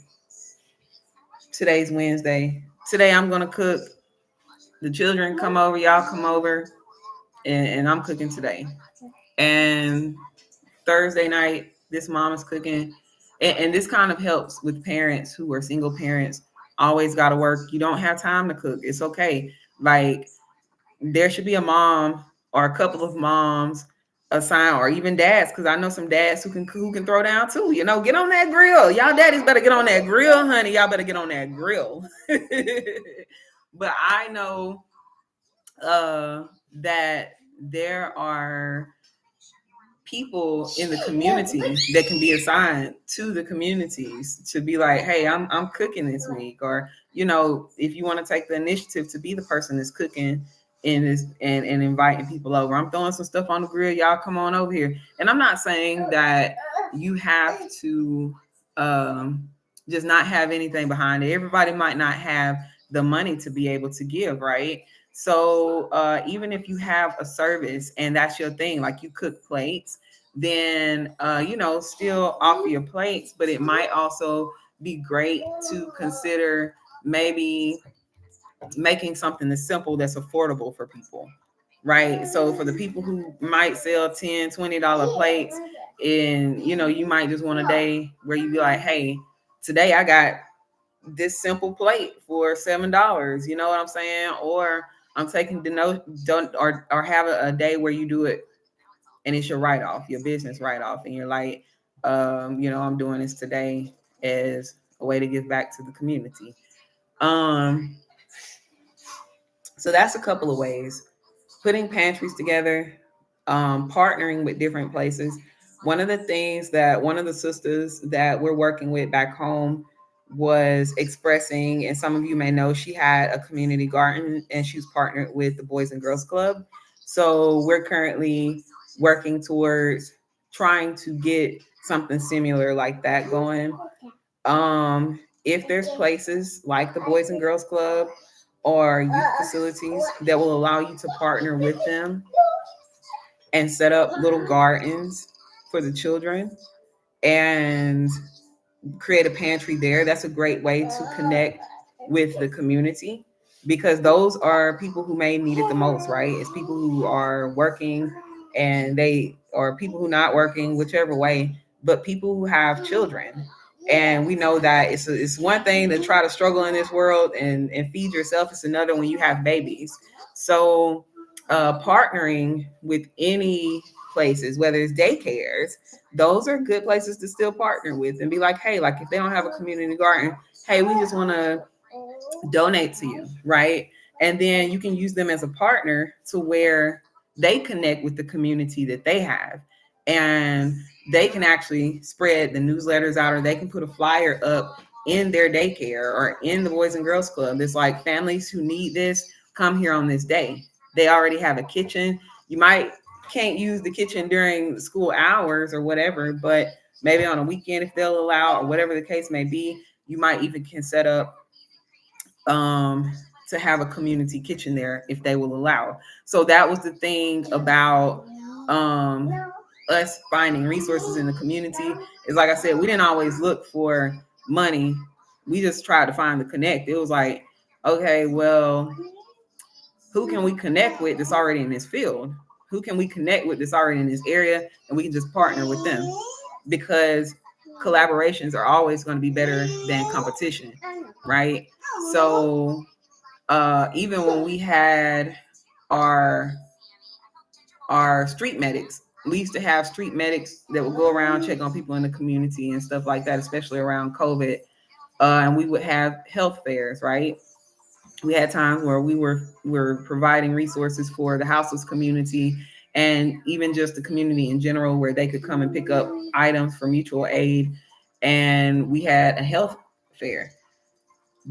Today's Wednesday. Today I'm going to cook. The children come over, y'all come over, and I'm cooking today. And Thursday night, this mom is cooking. And this kind of helps with parents who are single parents, always got to work. You don't have time to cook. It's okay. Like, there should be a mom or a couple of moms assigned, or even dads, because I know some dads who can throw down too. You know, get on that grill. Y'all daddies better get on that grill, honey. Y'all better get on that grill. But I know that there are people in the community that can be assigned to the communities to be like, hey, I'm cooking this week, or you know, if you want to take the initiative to be the person that's cooking and is and inviting people over. I'm throwing some stuff on the grill. Y'all come on over here. And I'm not saying that you have to just not have anything behind it. Everybody might not have the money to be able to give, right? So even if you have a service and that's your thing, like you cook plates, then you know, still offer your plates, but it might also be great to consider maybe making something that's simple, that's affordable for people, right? So for the people who might sell $10-20 plates, and you know, you might just want a day where you be like, hey, today I got this simple plate for $7. You know what I'm saying? Or I'm taking the note, don't or have a day where you do it and it's your write-off, your business write-off, and you're like, you know, I'm doing this today as a way to give back to the community. So that's a couple of ways. Putting pantries together, partnering with different places. One of the things that one of the sisters that we're working with back home was expressing, and some of you may know, she had a community garden and she's partnered with the Boys and Girls Club. So we're currently working towards trying to get something similar like that going. If there's places like the Boys and Girls Club or youth facilities that will allow you to partner with them and set up little gardens for the children and create a pantry there, that's a great way to connect with the community, because those are people who may need it the most, right? It's people who are working and they, or people who not working, whichever way, but people who have children. And we know that it's one thing to try to struggle in this world and feed yourself. It's another when you have babies. So partnering with any places, whether it's daycares, those are good places to still partner with and be like, hey, like if they don't have a community garden, hey, we just want to donate to you, right? And then you can use them as a partner to where they connect with the community that they have, and they can actually spread the newsletters out, or they can put a flyer up in their daycare or in the Boys and Girls Club. It's like, families who need this, come here on this day. They already have a kitchen. You might can't use the kitchen during school hours or whatever, but maybe on a weekend, if they'll allow, or whatever the case may be, you might even can set up to have a community kitchen there if they will allow. So that was the thing about us finding resources in the community. Is like I said, we didn't always look for money. We just tried to find the connect. It was like, okay, well, who can we connect with that's already in this field? Who can we connect with that's already in this area? And we can just partner with them, because collaborations are always going to be better than competition, right? So even when we had our street medics, we used to have street medics that would go around, check on people in the community and stuff like that, especially around COVID. And we would have health fairs, right? We had times where we were providing resources for the houseless community, and even just the community in general, where they could come and pick up items for mutual aid. And we had a health fair.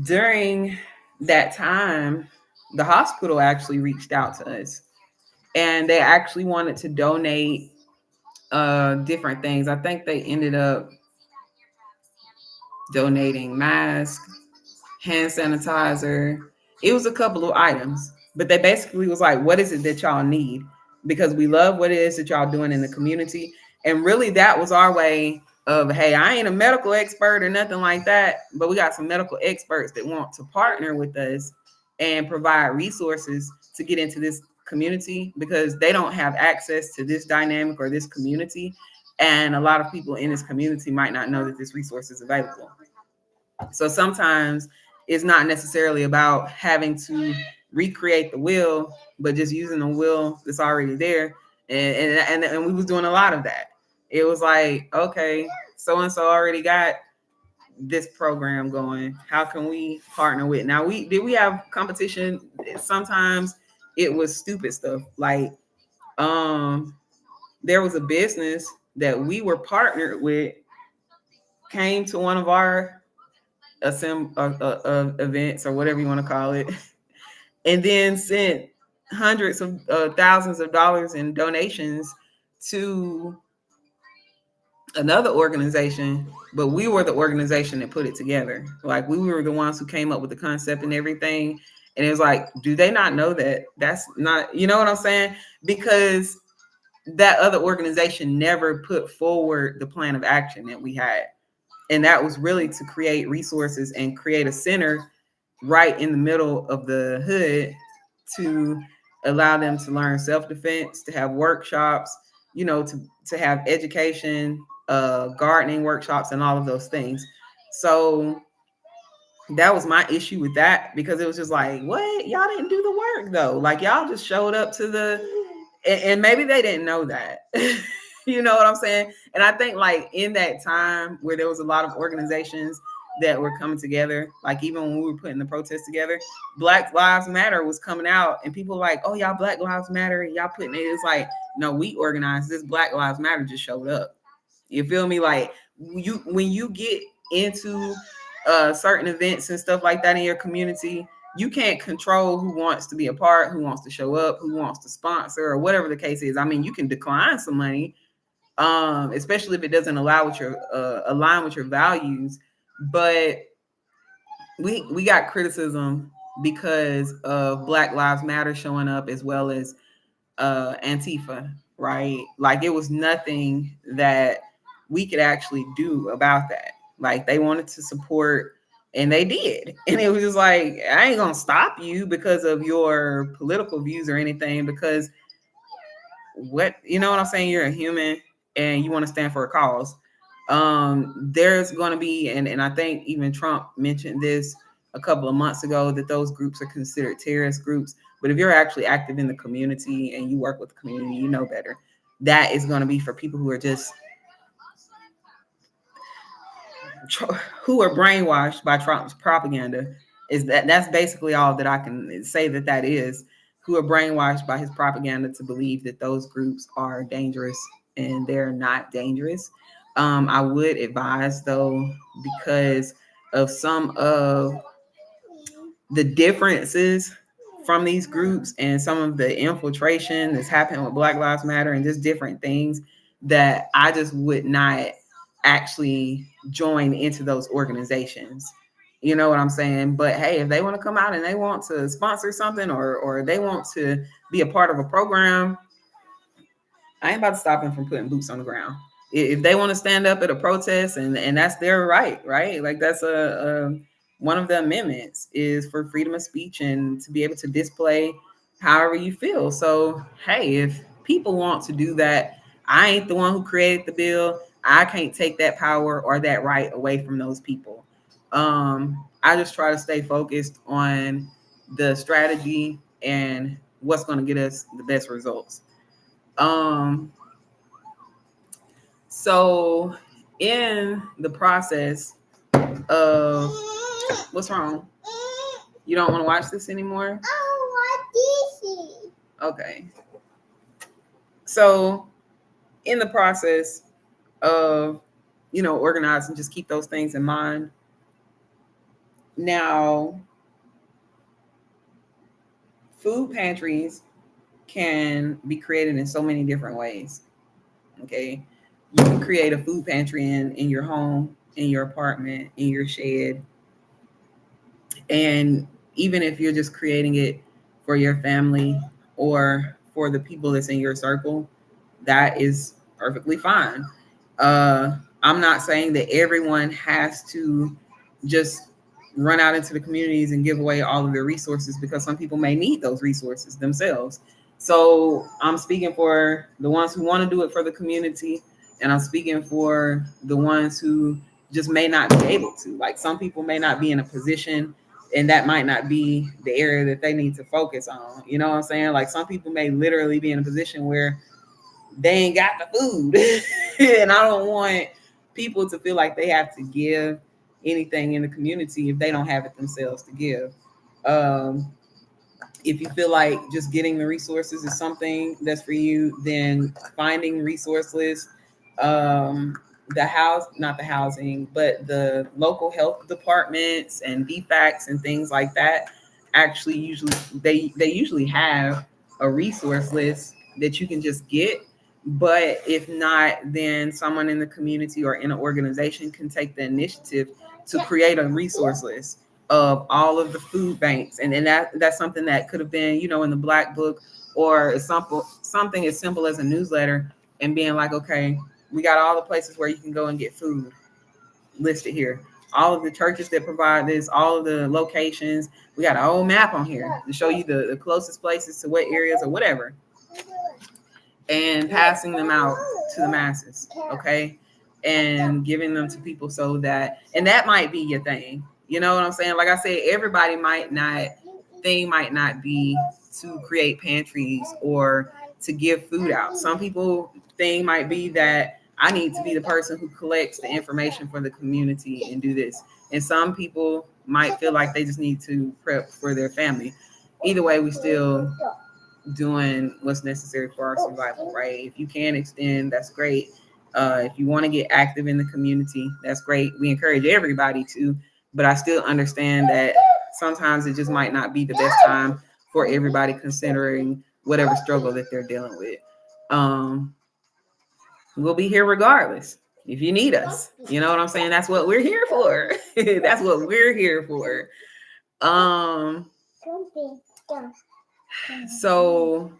During that time, the hospital actually reached out to us, and they actually wanted to donate different things. I think they ended up donating masks, hand sanitizer. It was a couple of items, but they basically was like, what is it that y'all need? Because we love what it is that y'all doing in the community. And really that was our way of, hey, I ain't a medical expert or nothing like that, but we got some medical experts that want to partner with us and provide resources to get into this community, because they don't have access to this dynamic or this community. And a lot of people in this community might not know that this resource is available. So sometimes it's not necessarily about having to recreate the wheel, but just using the wheel that's already there. And we was doing a lot of that. It was like, okay, so and so already got this program going. How can we partner with? Now, we have competition? Sometimes it was stupid stuff. Like, there was a business that we were partnered with, came to one of our events, or whatever you want to call it, and then sent hundreds of thousands of dollars in donations to another organization, but we were the organization that put it together. Like, we were the ones who came up with the concept and everything. And it was like, do they not know that that's not, you know what I'm saying? Because that other organization never put forward the plan of action that we had. And that was really to create resources and create a center right in the middle of the hood to allow them to learn self-defense, to have workshops, to have education, gardening workshops, and all of those things. So that was my issue with that, because it was just like, what? Y'all didn't do the work though. Like, y'all just showed up to and maybe they didn't know that. You know what I'm saying? And I think, like, in that time where there was a lot of organizations that were coming together, like even when we were putting the protest together, Black Lives Matter was coming out, and people were like, oh, y'all Black Lives Matter, and y'all putting it. It's like, no, we organized this. Black Lives Matter just showed up. You feel me? Like, when you get into certain events and stuff like that in your community, you can't control who wants to be a part, who wants to show up, who wants to sponsor, or whatever the case is. I mean, you can decline some money, especially if it doesn't align with your values. But we got criticism because of Black Lives Matter showing up, as well as Antifa, right? Like, it was nothing that we could actually do about that. Like, they wanted to support, and they did. And it was just like, I ain't gonna stop you because of your political views or anything, because you know what I'm saying? You're a human and you want to stand for a cause. There's going to be, and I think even Trump mentioned this a couple of months ago, that those groups are considered terrorist groups. But if you're actually active in the community and you work with the community, you know better. That is going to be for people who are brainwashed by Trump's propaganda. That's basically all that I can say that is, who are brainwashed by his propaganda to believe that those groups are dangerous, and they're not dangerous. I would advise, though, because of some of the differences from these groups and some of the infiltration that's happened with Black Lives Matter and just different things, that I just would not actually join into those organizations. You know what I'm saying? But hey, if they want to come out and they want to sponsor something, or they want to be a part of a program, I ain't about to stop them from putting boots on the ground. If they want to stand up at a protest, and that's their right? Like, that's one of the amendments is for freedom of speech and to be able to display however you feel. So, hey, if people want to do that, I ain't the one who created the bill. I can't take that power or that right away from those people. I just try to stay focused on the strategy and what's going to get us the best results. So in the process of, what's wrong? You don't want to watch this anymore? I don't want this. Okay. So in the process of, organizing, just keep those things in mind. Now, food pantries can be created in so many different ways. Okay. You can create a food pantry in your home, in your apartment, in your shed. And even if you're just creating it for your family or for the people that's in your circle, that is perfectly fine. Uh, I'm not saying that everyone has to just run out into the communities and give away all of their resources, because some people may need those resources themselves. So I'm speaking for the ones who want to do it for the community, and I'm speaking for the ones who just may not be able to. Like, some people may not be in a position, and that might not be the area that they need to focus on. You know what I'm saying? Like, some people may literally be in a position where they ain't got the food. And I don't want people to feel like they have to give anything in the community if they don't have it themselves to give. Um, if you feel like just getting the resources is something that's for you, then finding resource lists, um, not the housing, but the local health departments and DFACs and things like that, actually usually they usually have a resource list that you can just get. But if not, then someone in the community or in an organization can take the initiative to create a resource list of all of the food banks. And then that's something that could have been, in the Black Book, or something as simple as a newsletter, and being like, okay, we got all the places where you can go and get food listed here. All of the churches that provide this, all of the locations. We got a whole map on here to show you the closest places to what areas or whatever, and passing them out to the masses, okay? And giving them to people, so that, and that might be your thing. You know what I'm saying? Like I said, everybody might not be to create pantries or to give food out. Some people thing might be that I need to be the person who collects the information for the community and do this. And some people might feel like they just need to prep for their family. Either way, we still doing what's necessary for our survival, right? If you can extend, that's great. If you want to get active in the community, that's great. We encourage everybody to, but I still understand that sometimes it just might not be the best time for everybody, considering whatever struggle that they're dealing with. We'll be here regardless if you need us. You know what I'm saying? That's what we're here for. That's what we're here for. So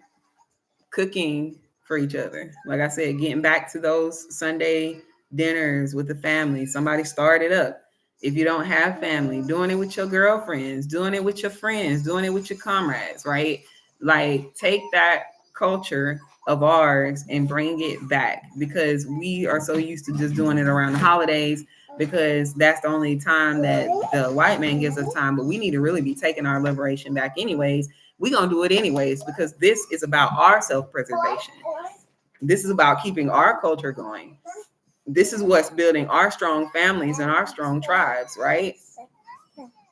cooking for each other. Like I said, getting back to those Sunday dinners with the family. Somebody start it up. If you don't have family, doing it with your girlfriends, doing it with your friends, doing it with your comrades, right? Like, take that culture of ours and bring it back, because we are so used to just doing it around the holidays, because that's the only time that the white man gives us time. But we need to really be taking our liberation back anyways. We're going to do it anyways, because this is about our self-preservation. This is about keeping our culture going. This is what's building our strong families and our strong tribes, right?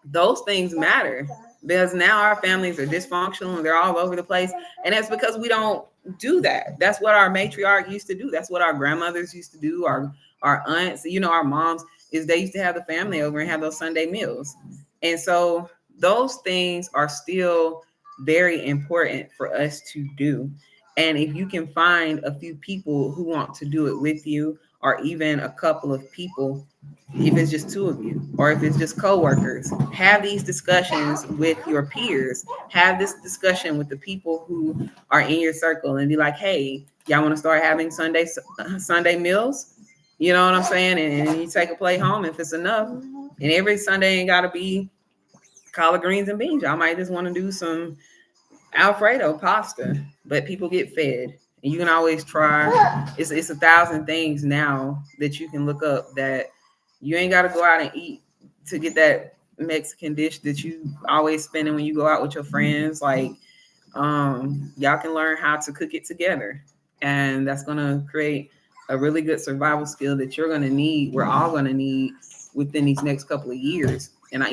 Those things matter, because now our families are dysfunctional and they're all over the place. And that's because we don't do that. That's what our matriarch used to do. That's what our grandmothers used to do. Our aunts, our moms, is they used to have the family over and have those Sunday meals. And so those things are still very important for us to do. And if you can find a few people who want to do it with you, or even a couple of people, if it's just two of you, or if it's just coworkers, have these discussions with your peers. Have this discussion with the people who are in your circle, and be like, hey, y'all want to start having Sunday meals? You know what I'm saying? And you take a plate home if it's enough. And every Sunday ain't got to be collard greens and beans. Y'all might just want to do some Alfredo pasta, but people get fed. And you can always try. It's 1,000 things now that you can look up, that you ain't got to go out and eat to get that Mexican dish that you always spending when you go out with your friends. Like, y'all can learn how to cook it together, and that's gonna create a really good survival skill that you're gonna need. We're all gonna need within these next couple of years, and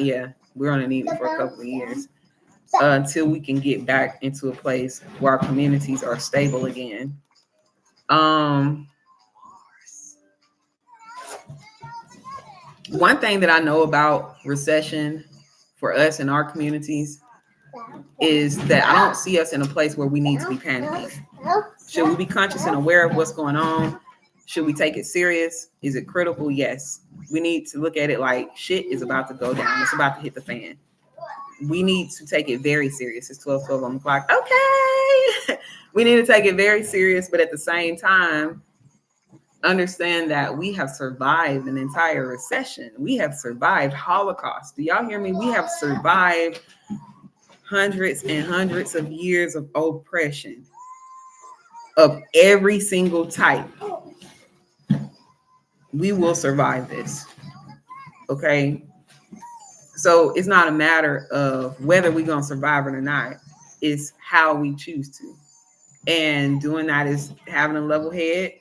we're gonna need it for a couple of years until we can get back into a place where our communities are stable again. Um, One thing that I know about recession for us in our communities is that I don't see us in a place where we need to be panicking. Should we be conscious and aware of what's going on? Should we take it serious? Is it critical? Yes. We need to look at it like shit is about to go down. It's about to hit the fan. We need to take it very serious. It's 12:12 on the clock. Okay. We need to take it very serious, but at the same time, understand that we have survived an entire recession. We have survived Holocaust. Do y'all hear me? We have survived hundreds and hundreds of years of oppression of every single type. We will survive this. Okay. So it's not a matter of whether we're going to survive it or not. It's how we choose to. And doing that is having a level head,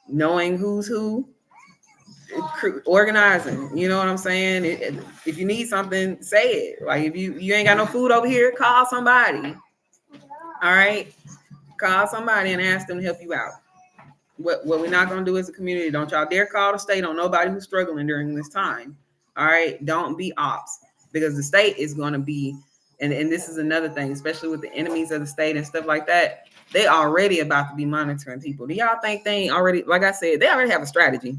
knowing who's who, organizing. You know what I'm saying? If you need something, say it. Like if you ain't got no food over here, call somebody. All right, call somebody and ask them to help you out. What we're not gonna do as a community, don't y'all dare call the state on nobody who's struggling during this time. All right, don't be ops, because the state is gonna be, and this is another thing, especially with the enemies of the state and stuff like that. They already about to be monitoring people. Do y'all think they ain't already? Like I said, they already have a strategy.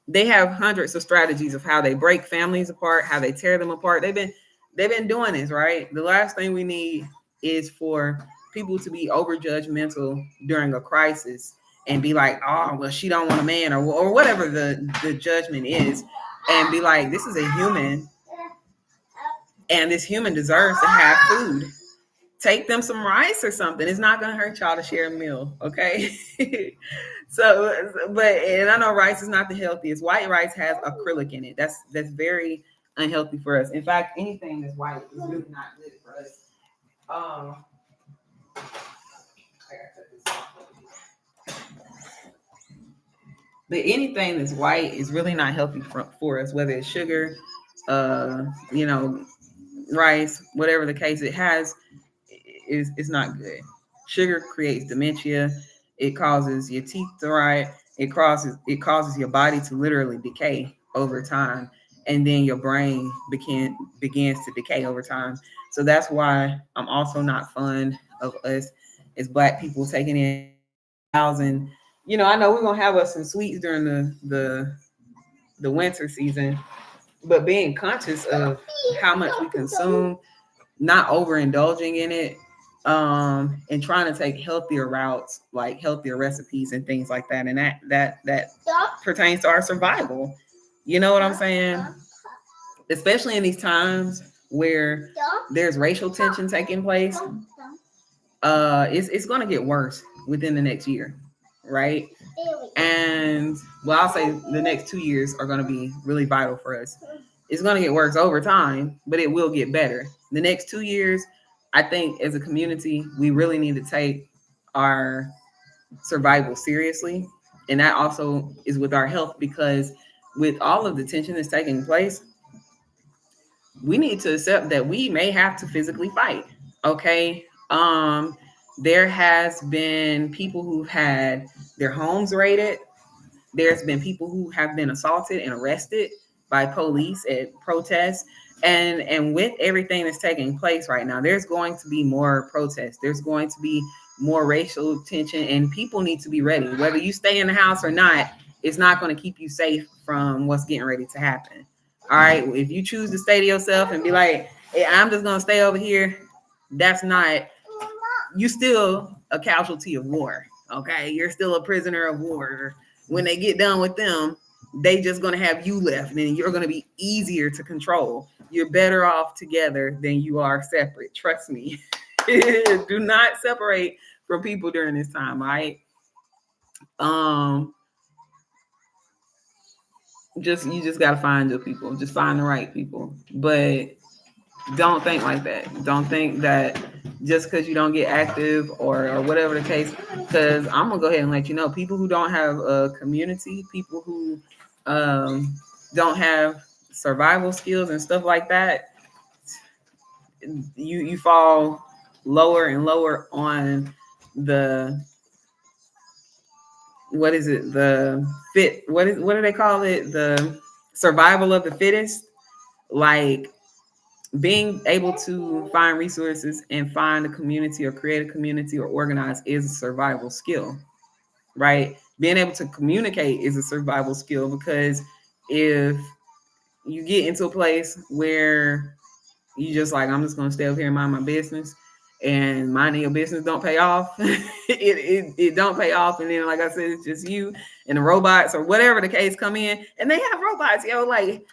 They have hundreds of strategies of how they break families apart, how they tear them apart. They've been doing this, right? The last thing we need is for people to be over judgmental during a crisis and be like, oh, well, she don't want a man, or whatever the judgment is, and be like, this is a human, and this human deserves to have food. Take them some rice or something. It's not going to hurt y'all to share a meal, okay? So, but, and I know rice is not the healthiest. White rice has acrylic in it. That's very unhealthy for us. In fact, anything that's white is really not good for us. But anything that's white is really not healthy for us, whether it's sugar, you know, rice, whatever the case, it has is not good. Sugar creates dementia. It causes your teeth to rot. It causes your body to literally decay over time, and then your brain begins to decay over time. So that's why I'm also not fond of us as Black people taking in thousand. You know, I know we're gonna have us some sweets during the winter season, but being conscious of how much we consume, not overindulging in it, and trying to take healthier routes, like healthier recipes and things like that. And that pertains to our survival. You know what I'm saying? Especially in these times where there's racial tension taking place, it's going to get worse within the next year, right? And well, I'll say the next 2 years are going to be really vital for us. It's going to get worse over time, but it will get better. The next 2 years, I think as a community, we really need to take our survival seriously. And that also is with our health, because with all of the tension that's taking place, we need to accept that we may have to physically fight. Okay. There has been people who've had their homes raided. There's been people who have been assaulted and arrested by police at protests. And with everything that's taking place right now, there's going to be more protests. There's going to be more racial tension, and people need to be ready. Whether you stay in the house or not, it's not going to keep you safe from what's getting ready to happen. All right. If you choose to stay to yourself and be like, hey, I'm just going to stay over here, that's not, you still a casualty of war. Okay. You're still a prisoner of war. When they get done with them, they just going to have you left, and you're going to be easier to control. You're better off together than you are separate. Trust me. Do not separate from people during this time. All right. You just got to find your people. Just find the right people. But don't think like that. Don't think that just because you don't get active or whatever the case, because I'm gonna go ahead and let you know, people who don't have a community, people who don't have survival skills and stuff like that, you fall lower and lower on the what is it? What do they call it? The survival of the fittest. Like being able to find resources and find a community or create a community or organize is a survival skill, right? Being able to communicate is a survival skill, because if you get into a place where you just like, I'm just gonna stay over here and mind my business, and minding your business don't pay off, it don't pay off. And then, like I said, it's just you and the robots or whatever the case come in, and they have robots, like,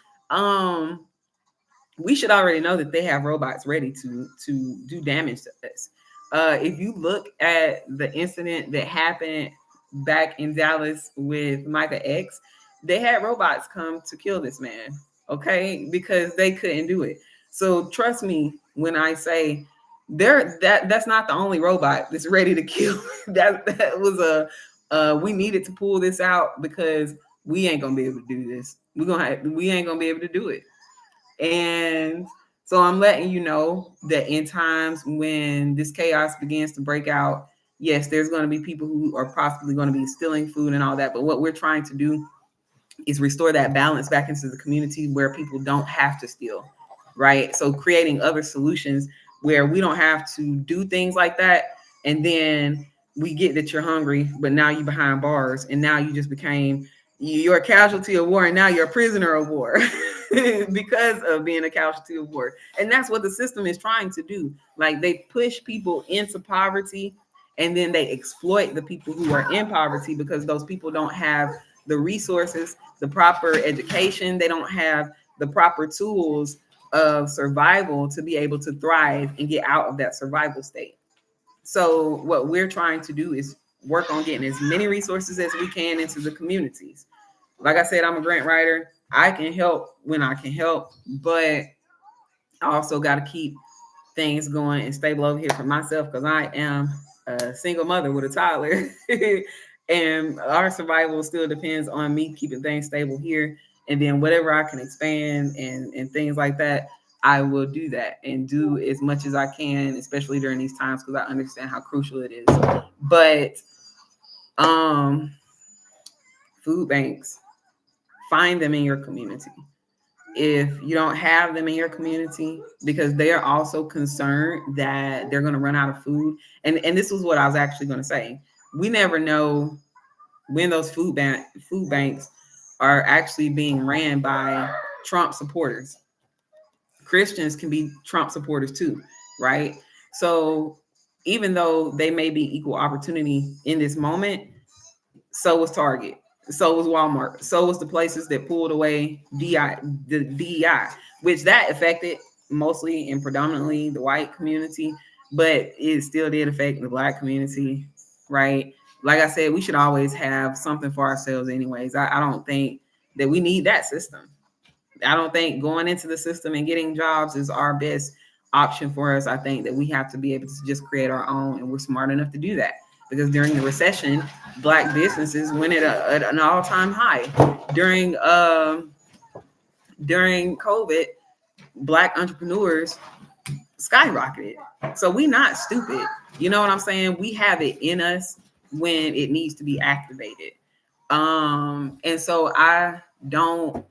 we should already know that they have robots ready to do damage to us. If you look at the incident that happened back in Dallas with Micah X, they had robots come to kill this man, okay, because they couldn't do it. So trust me when I say that's not the only robot that's ready to kill. that was we needed to pull this out because we ain't gonna be able to do this. We ain't gonna be able to do it. And so I'm letting you know that in times when this chaos begins to break out, yes, there's going to be people who are possibly going to be stealing food and all that. But what we're trying to do is restore that balance back into the community where people don't have to steal, right? So creating other solutions where we don't have to do things like that. And then we get that you're hungry, but now you're behind bars, and now you just became, you're a casualty of war, and now you're a prisoner of war because of being a casualty of war. And that's what the system is trying to do. Like, they push people into poverty, and then they exploit the people who are in poverty because those people don't have the resources, the proper education. They don't have the proper tools of survival to be able to thrive and get out of that survival state. So what we're trying to do is work on getting as many resources as we can into the communities. Like I said, I'm a grant writer. I can help when I can help, but I also got to keep things going and stable over here for myself, because I am a single mother with a toddler. And our survival still depends on me keeping things stable here. And then whatever I can expand and things like that, I will do that and do as much as I can, especially during these times, because I understand how crucial it is. But food banks, find them in your community. If you don't have them in your community, because they are also concerned that they're going to run out of food. And this was what I was actually going to say. We never know when those food banks are actually being ran by Trump supporters. Christians can be Trump supporters too, right? So even though they may be equal opportunity in this moment, so was Target, so was Walmart, so was the places that pulled away the DEI, which that affected mostly and predominantly the white community, but it still did affect the Black community, right? Like I said, we should always have something for ourselves anyways. I don't think that we need that system. I don't think going into the system and getting jobs is our best option for us. I think that we have to be able to just create our own, and we're smart enough to do that. Because during the recession, Black businesses went at an all-time high. During COVID, Black entrepreneurs skyrocketed. So we not stupid. You know what I'm saying? We have it in us when it needs to be activated. And so I don't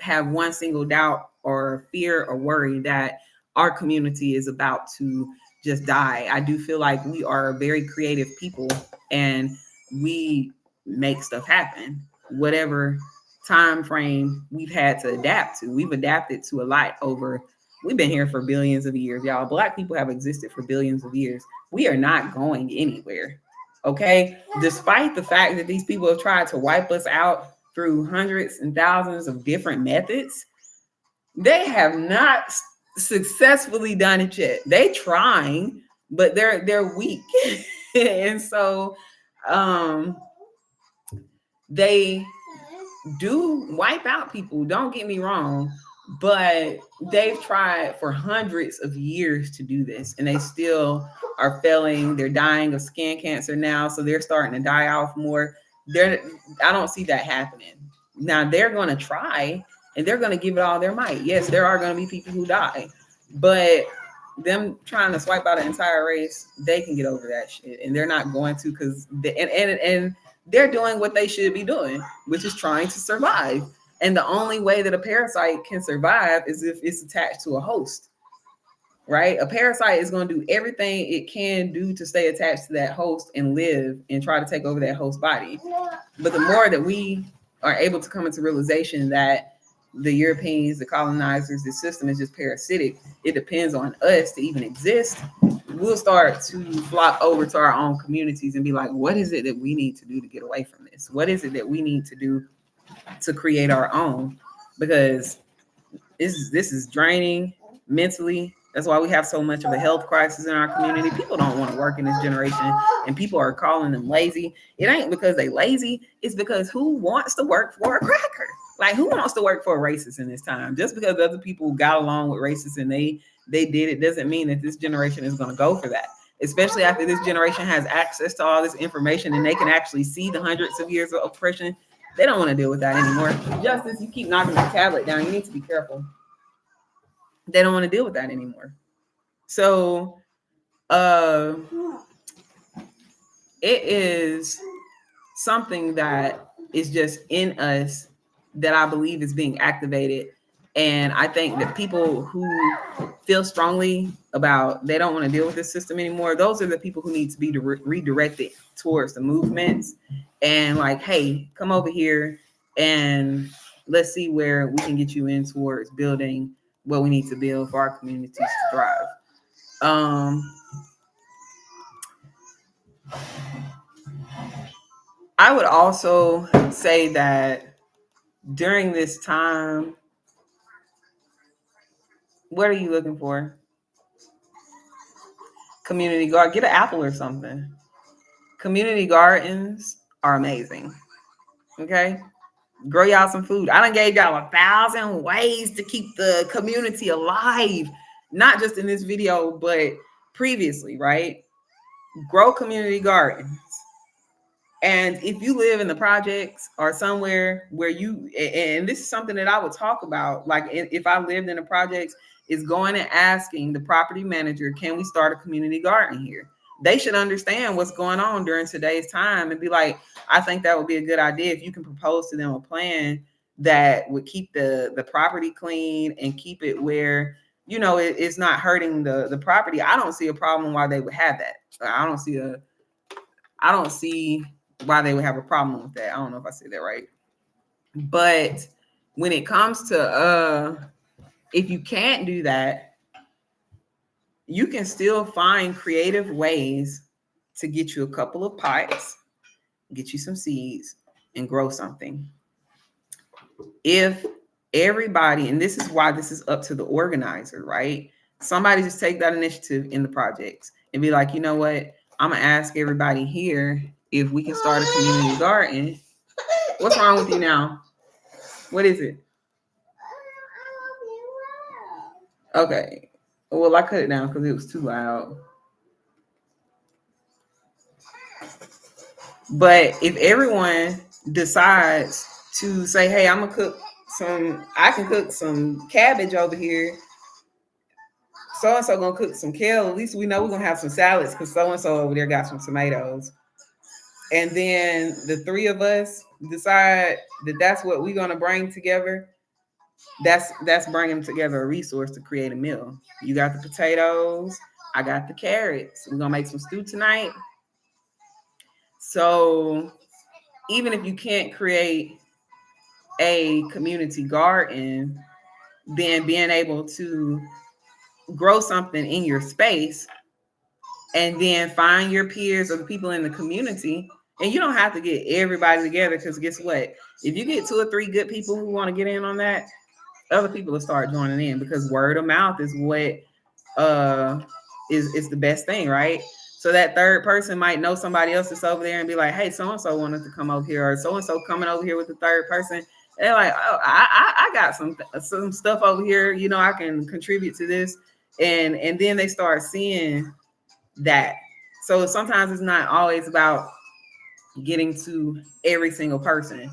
have one single doubt or fear or worry that our community is about to just die. I do feel like we are very creative people, and we make stuff happen. Whatever time frame we've had to adapt to, we've adapted to a lot over. We've been here for billions of years, y'all. Black people have existed for billions of years. We are not going anywhere. Okay, despite the fact that these people have tried to wipe us out through hundreds and thousands of different methods, they have not successfully done it yet. They trying, but they're weak. And so they do wipe out people, don't get me wrong, but they've tried for hundreds of years to do this, and they still are failing. They're dying of skin cancer now, so they're starting to die off more. I don't see that happening. Now they're going to try, and they're going to give it all their might. Yes, there are going to be people who die, but them trying to swipe out an entire race, they can get over that shit, and they're not going to, because and they're doing what they should be doing, which is trying to survive. And the only way that a parasite can survive is if it's attached to a host, right? A parasite is going to do everything it can do to stay attached to that host and live and try to take over that host body. But the more that we are able to come into realization that the Europeans, the colonizers, the system is just parasitic, it depends on us to even exist, we'll start to flock over to our own communities and be like, what is it that we need to do to get away from this? What is it that we need to do to create our own? Because this is draining mentally. That's why we have so much of a health crisis in our community. People don't want to work in this generation, and people are calling them lazy. It ain't because they lazy. It's because who wants to work for a cracker? Like, who wants to work for a racist in this time? Just because other people got along with racists and they did it doesn't mean that this generation is going to go for that. Especially after this generation has access to all this information and they can actually see the hundreds of years of oppression. They don't want to deal with that anymore. Justice, you keep knocking the tablet down. You need to be careful. They don't want to deal with that anymore. So it is something that is just in us that I believe is being activated. And I think that people who feel strongly about they don't want to deal with this system anymore, those are the people who need to be redirected towards the movements and like, hey, come over here and let's see where we can get you in towards building what we need to build for our communities to thrive. I would also say that during this time, what are you looking for? Community garden, get an apple or something. Community gardens are amazing. Okay. Grow y'all some food. I done gave y'all 1,000 ways to keep the community alive, not just in this video, but previously, right? Grow community gardens. And if you live in the projects or somewhere where you, and this is something that I would talk about, like if I lived in the projects, is going and asking the property manager, can we start a community garden here? They should understand what's going on during today's time and be like, I think that would be a good idea if you can propose to them a plan that would keep the property clean and keep it where, you know, it's not hurting the property. I don't see a problem why they would have that. I don't see why they would have a problem with that. I don't know if I said that right. But when it comes to if you can't do that, you can still find creative ways to get you a couple of pots, get you some seeds, and grow something. If everybody, and this is why this is up to the organizer, right? Somebody just take that initiative in the projects and be like, you know what? I'm gonna ask everybody here if we can start a community garden. What's wrong with you now? What is it? Okay. Well, I cut it down because it was too loud. But if everyone decides to say, hey, I can cook some cabbage over here. So-and-so gonna cook some kale. At least we know we're gonna have some salads because so-and-so over there got some tomatoes. And then the three of us decide that that's what we're gonna bring together. That's bringing together a resource to create a meal. You got the potatoes, I got the carrots. We're gonna make some stew tonight. So even if you can't create a community garden, then being able to grow something in your space and then find your peers or the people in the community. And you don't have to get everybody together because guess what? If you get 2 or 3 good people who want to get in on that, other people will start joining in because word of mouth is what is the best thing, right? So that third person might know somebody else that's over there and be like, hey, so-and-so wanted to come over here, or so-and-so coming over here with the third person. And they're like, oh, I got some stuff over here, you know, I can contribute to this. And then they start seeing that. So sometimes it's not always about getting to every single person,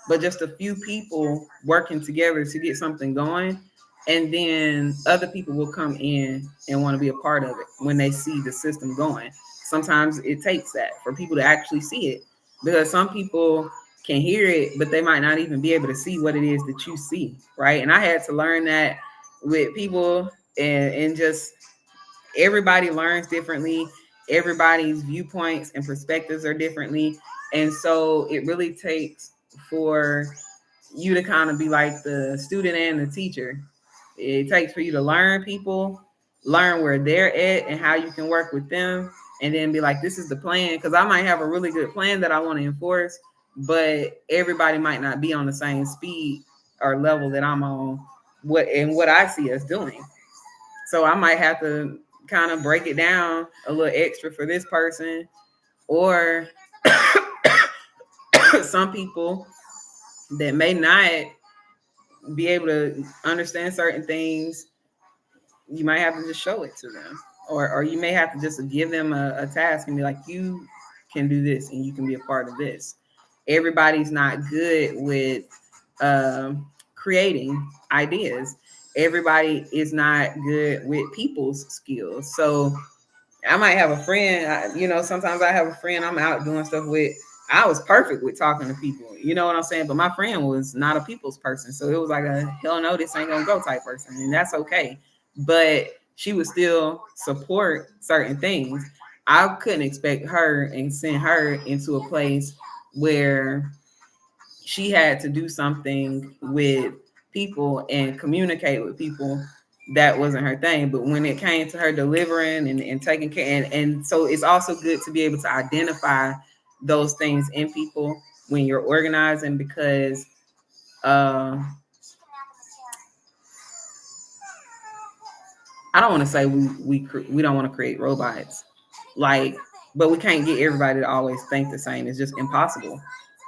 but just a few people working together to get something going. And then other people will come in and want to be a part of it when they see the system going. Sometimes it takes that for people to actually see it. because some people can hear it, but they might not even be able to see what it is that you see, right? And I had to learn that with people, and just everybody learns differently. Everybody's viewpoints and perspectives are differently. And so it really takes for you to kind of be like the student and the teacher. It takes for you to learn people, learn where they're at and how you can work with them, and then be like, this is the plan. Because I might have a really good plan that I want to enforce, but everybody might not be on the same speed or level that I'm on, what I see us doing. So I might have to kind of break it down a little extra for this person, or some people that may not be able to understand certain things, you might have to just show it to them, or you may have to just give them a task and be like, you can do this and you can be a part of this. Everybody's not good with creating ideas. Everybody is not good with people's skills. So I might have a friend, sometimes I have a friend I'm out doing stuff with. I was perfect with talking to people, you know what I'm saying? But my friend was not a people's person. So it was like a hell no, this ain't gonna go type person. And that's okay. But she would still support certain things. I couldn't expect her and send her into a place where she had to do something with people and communicate with people. That wasn't her thing. But when it came to her delivering and taking care, and so it's also good to be able to identify those things in people when you're organizing, because I don't want to say we don't want to create robots, like, but we can't get everybody to always think the same. It's just impossible.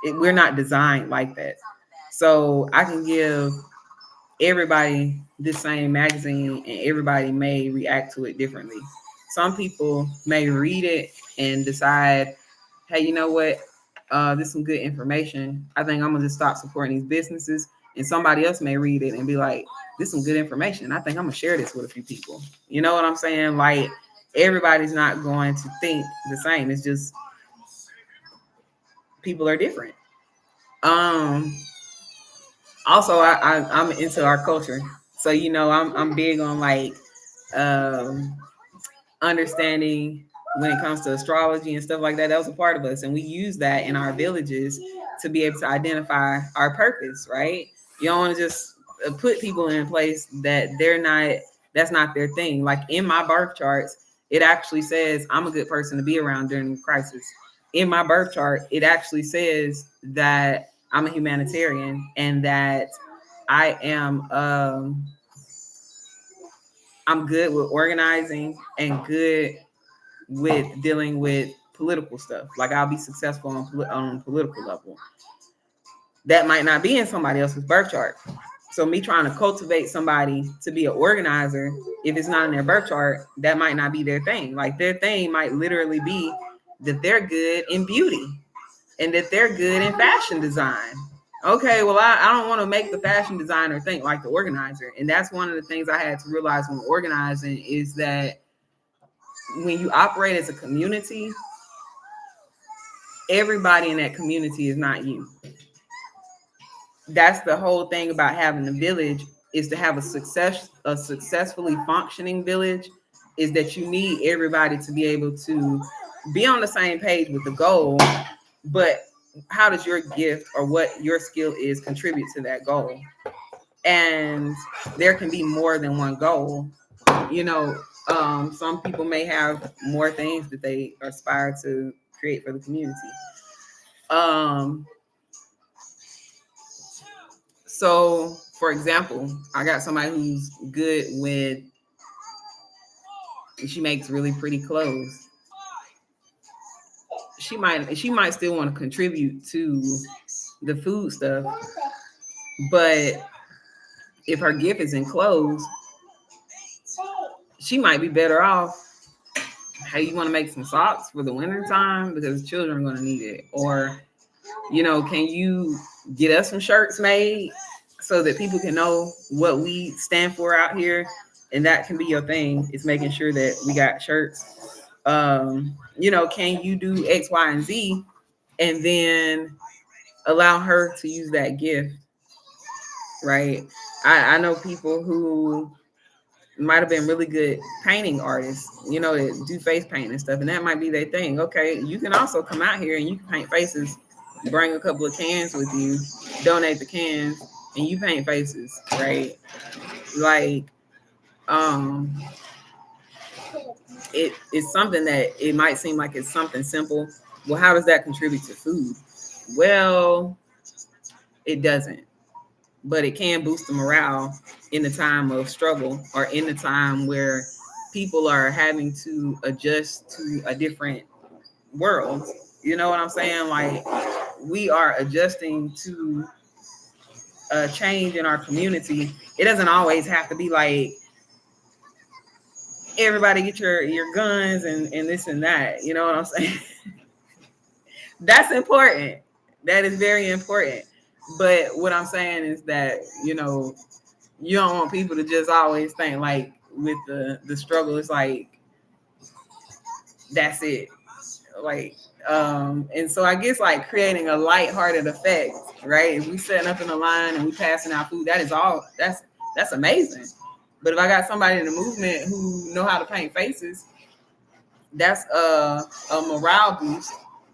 We're not designed like that. So I can give everybody the same magazine and everybody may react to it differently. Some people may read it and decide, hey, you know what? This is some good information. I think I'm gonna just stop supporting these businesses. And somebody else may read it and be like, this is some good information. I think I'm gonna share this with a few people. You know what I'm saying? Like, everybody's not going to think the same. It's just people are different. Also, I'm into our culture, so I'm big on like um understanding when it comes to astrology and stuff like that. That was a part of us, and we use that in our villages to be able to identify our purpose, right? You don't want to just put people in a place that that's not their thing. Like in my birth charts, it actually says I'm a good person to be around during crisis. In my birth chart, it actually says that I'm a humanitarian and that I am I'm good with organizing and good with dealing with political stuff. Like, I'll be successful on political level. That might not be in somebody else's birth chart. So me trying to cultivate somebody to be an organizer, if it's not in their birth chart, that might not be their thing. Like, their thing might literally be that they're good in beauty and that they're good in fashion design. Okay, well, I don't want to make the fashion designer think like the organizer. And that's one of the things I had to realize when organizing, is that when you operate as a community, everybody in that community is not you. That's the whole thing about having a village, is to have a successfully functioning village, is that you need everybody to be able to be on the same page with the goal, but how does your gift or what your skill is contribute to that goal? And there can be more than one goal. Some people may have more things that they aspire to create for the community. So, for example, I got somebody who's good with, she makes really pretty clothes. She might still want to contribute to the food stuff, but if her gift is in clothes, she might be better off. Hey, you want to make some socks for the winter time because children are going to need it? Or, can you get us some shirts made so that people can know what we stand for out here? And that can be your thing. It's making sure that we got shirts. Can you do X, Y, and Z and then allow her to use that gift, right? I know people who might have been really good painting artists, that do face paint and stuff, and that might be their thing. Okay, you can also come out here and you can paint faces, bring a couple of cans with you, donate the cans, and you paint faces, right? Like, um, it's something that it might seem like it's something simple. Well, how does that contribute to food? Well, it doesn't, but it can boost the morale in the time of struggle or in the time where people are having to adjust to a different world. You know what I'm saying? Like, we are adjusting to a change in our community. It doesn't always have to be like everybody get your guns and this and that. You know what I'm saying? That's important. That is very important. But what I'm saying is that, you don't want people to just always think like with the struggle, it's like that's it. Like, and so I guess like creating a lighthearted effect, right? If we setting up in a line and we passing out food, that's amazing. But if I got somebody in the movement who know how to paint faces, that's a morale boost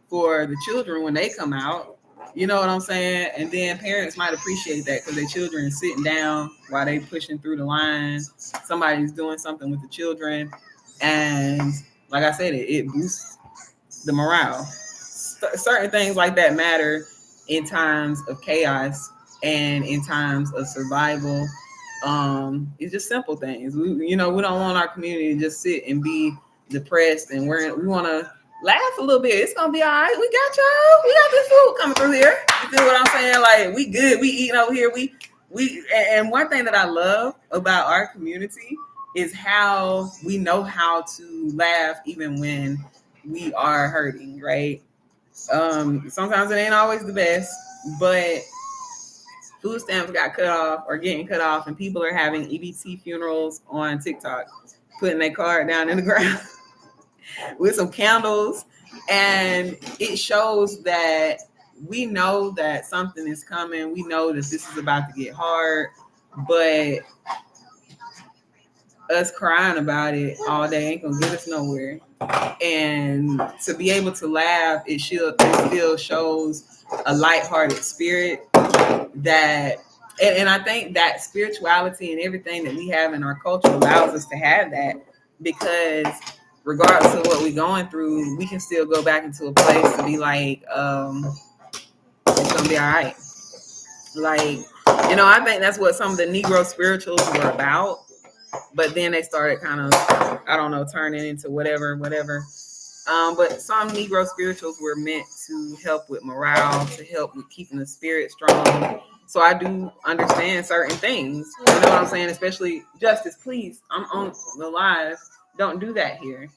for the children when they come out. You know what I'm saying? And then parents might appreciate that because their children is sitting down while they pushing through the line. Somebody's doing something with the children. And like I said, it boosts the morale. Certain things like that matter in times of chaos and in times of survival. It's just simple things. We don't want our community to just sit and be depressed, and we want to laugh a little bit. It's gonna be all right. We got y'all. We got this food coming through here. You feel what I'm saying? Like, we good. We eating over here. And one thing that I love about our community is how we know how to laugh even when we are hurting, right? Sometimes it ain't always the best, but food stamps got cut off or getting cut off, and people are having EBT funerals on TikTok, putting their card down in the ground with some candles. And it shows that we know that something is coming. We know that this is about to get hard, but us crying about it all day ain't gonna get us nowhere. And to be able to laugh, it still shows a lighthearted spirit that, and I think that spirituality and everything that we have in our culture allows us to have that, because regardless of what we're going through, we can still go back into a place to be like, it's gonna be all right. Like, I think that's what some of the Negro spirituals were about. But then they started kind of, I don't know, turning into whatever. But some Negro spirituals were meant to help with morale, to help with keeping the spirit strong. So I do understand certain things. You know what I'm saying? Especially justice, please. I'm on the live. Don't do that here.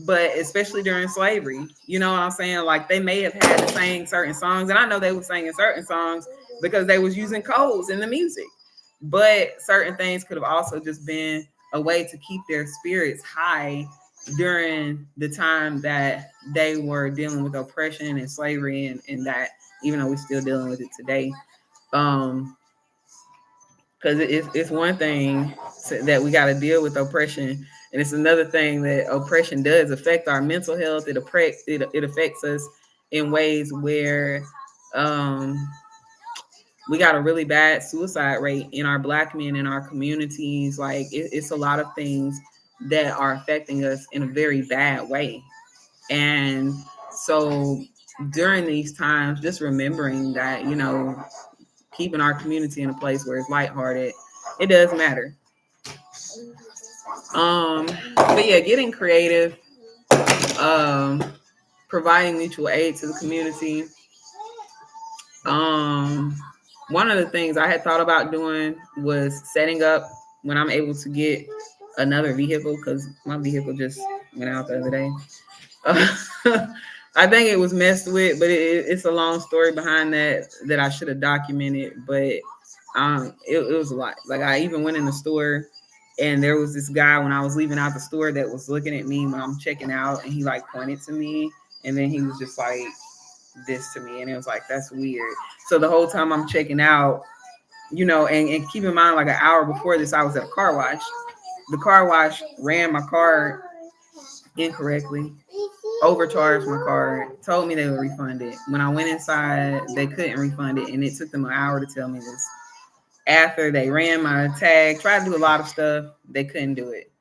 But especially during slavery, you know what I'm saying? Like, they may have had to sing certain songs, and I know they were singing certain songs because they was using codes in the music. But certain things could have also just been a way to keep their spirits high during the time that they were dealing with oppression and slavery, and that, even though we're still dealing with it today. Because it's one thing that we got to deal with oppression, and it's another thing that oppression does affect our mental health. It affects us in ways where we got a really bad suicide rate in our Black men in our communities. Like, it's a lot of things that are affecting us in a very bad way. And so during these times, just remembering that, keeping our community in a place where it's lighthearted, it does matter. But yeah, getting creative, providing mutual aid to the community. One of the things I had thought about doing was setting up, when I'm able to get another vehicle, because my vehicle just went out the other day. I think it was messed with, but it's a long story behind that I should have documented. But it was a lot. Like, I even went in the store, and there was this guy when I was leaving out the store that was looking at me when I'm checking out, and he like pointed to me, and then he was just like, this to me. And it was like, that's weird. So the whole time I'm checking out, and keep in mind, like an hour before this, I was at a car wash. The car wash ran my card incorrectly, overcharged my card, told me they would refund it. When I went inside, they couldn't refund it, and it took them an hour to tell me this. After they ran my tag, tried to do a lot of stuff, they couldn't do it.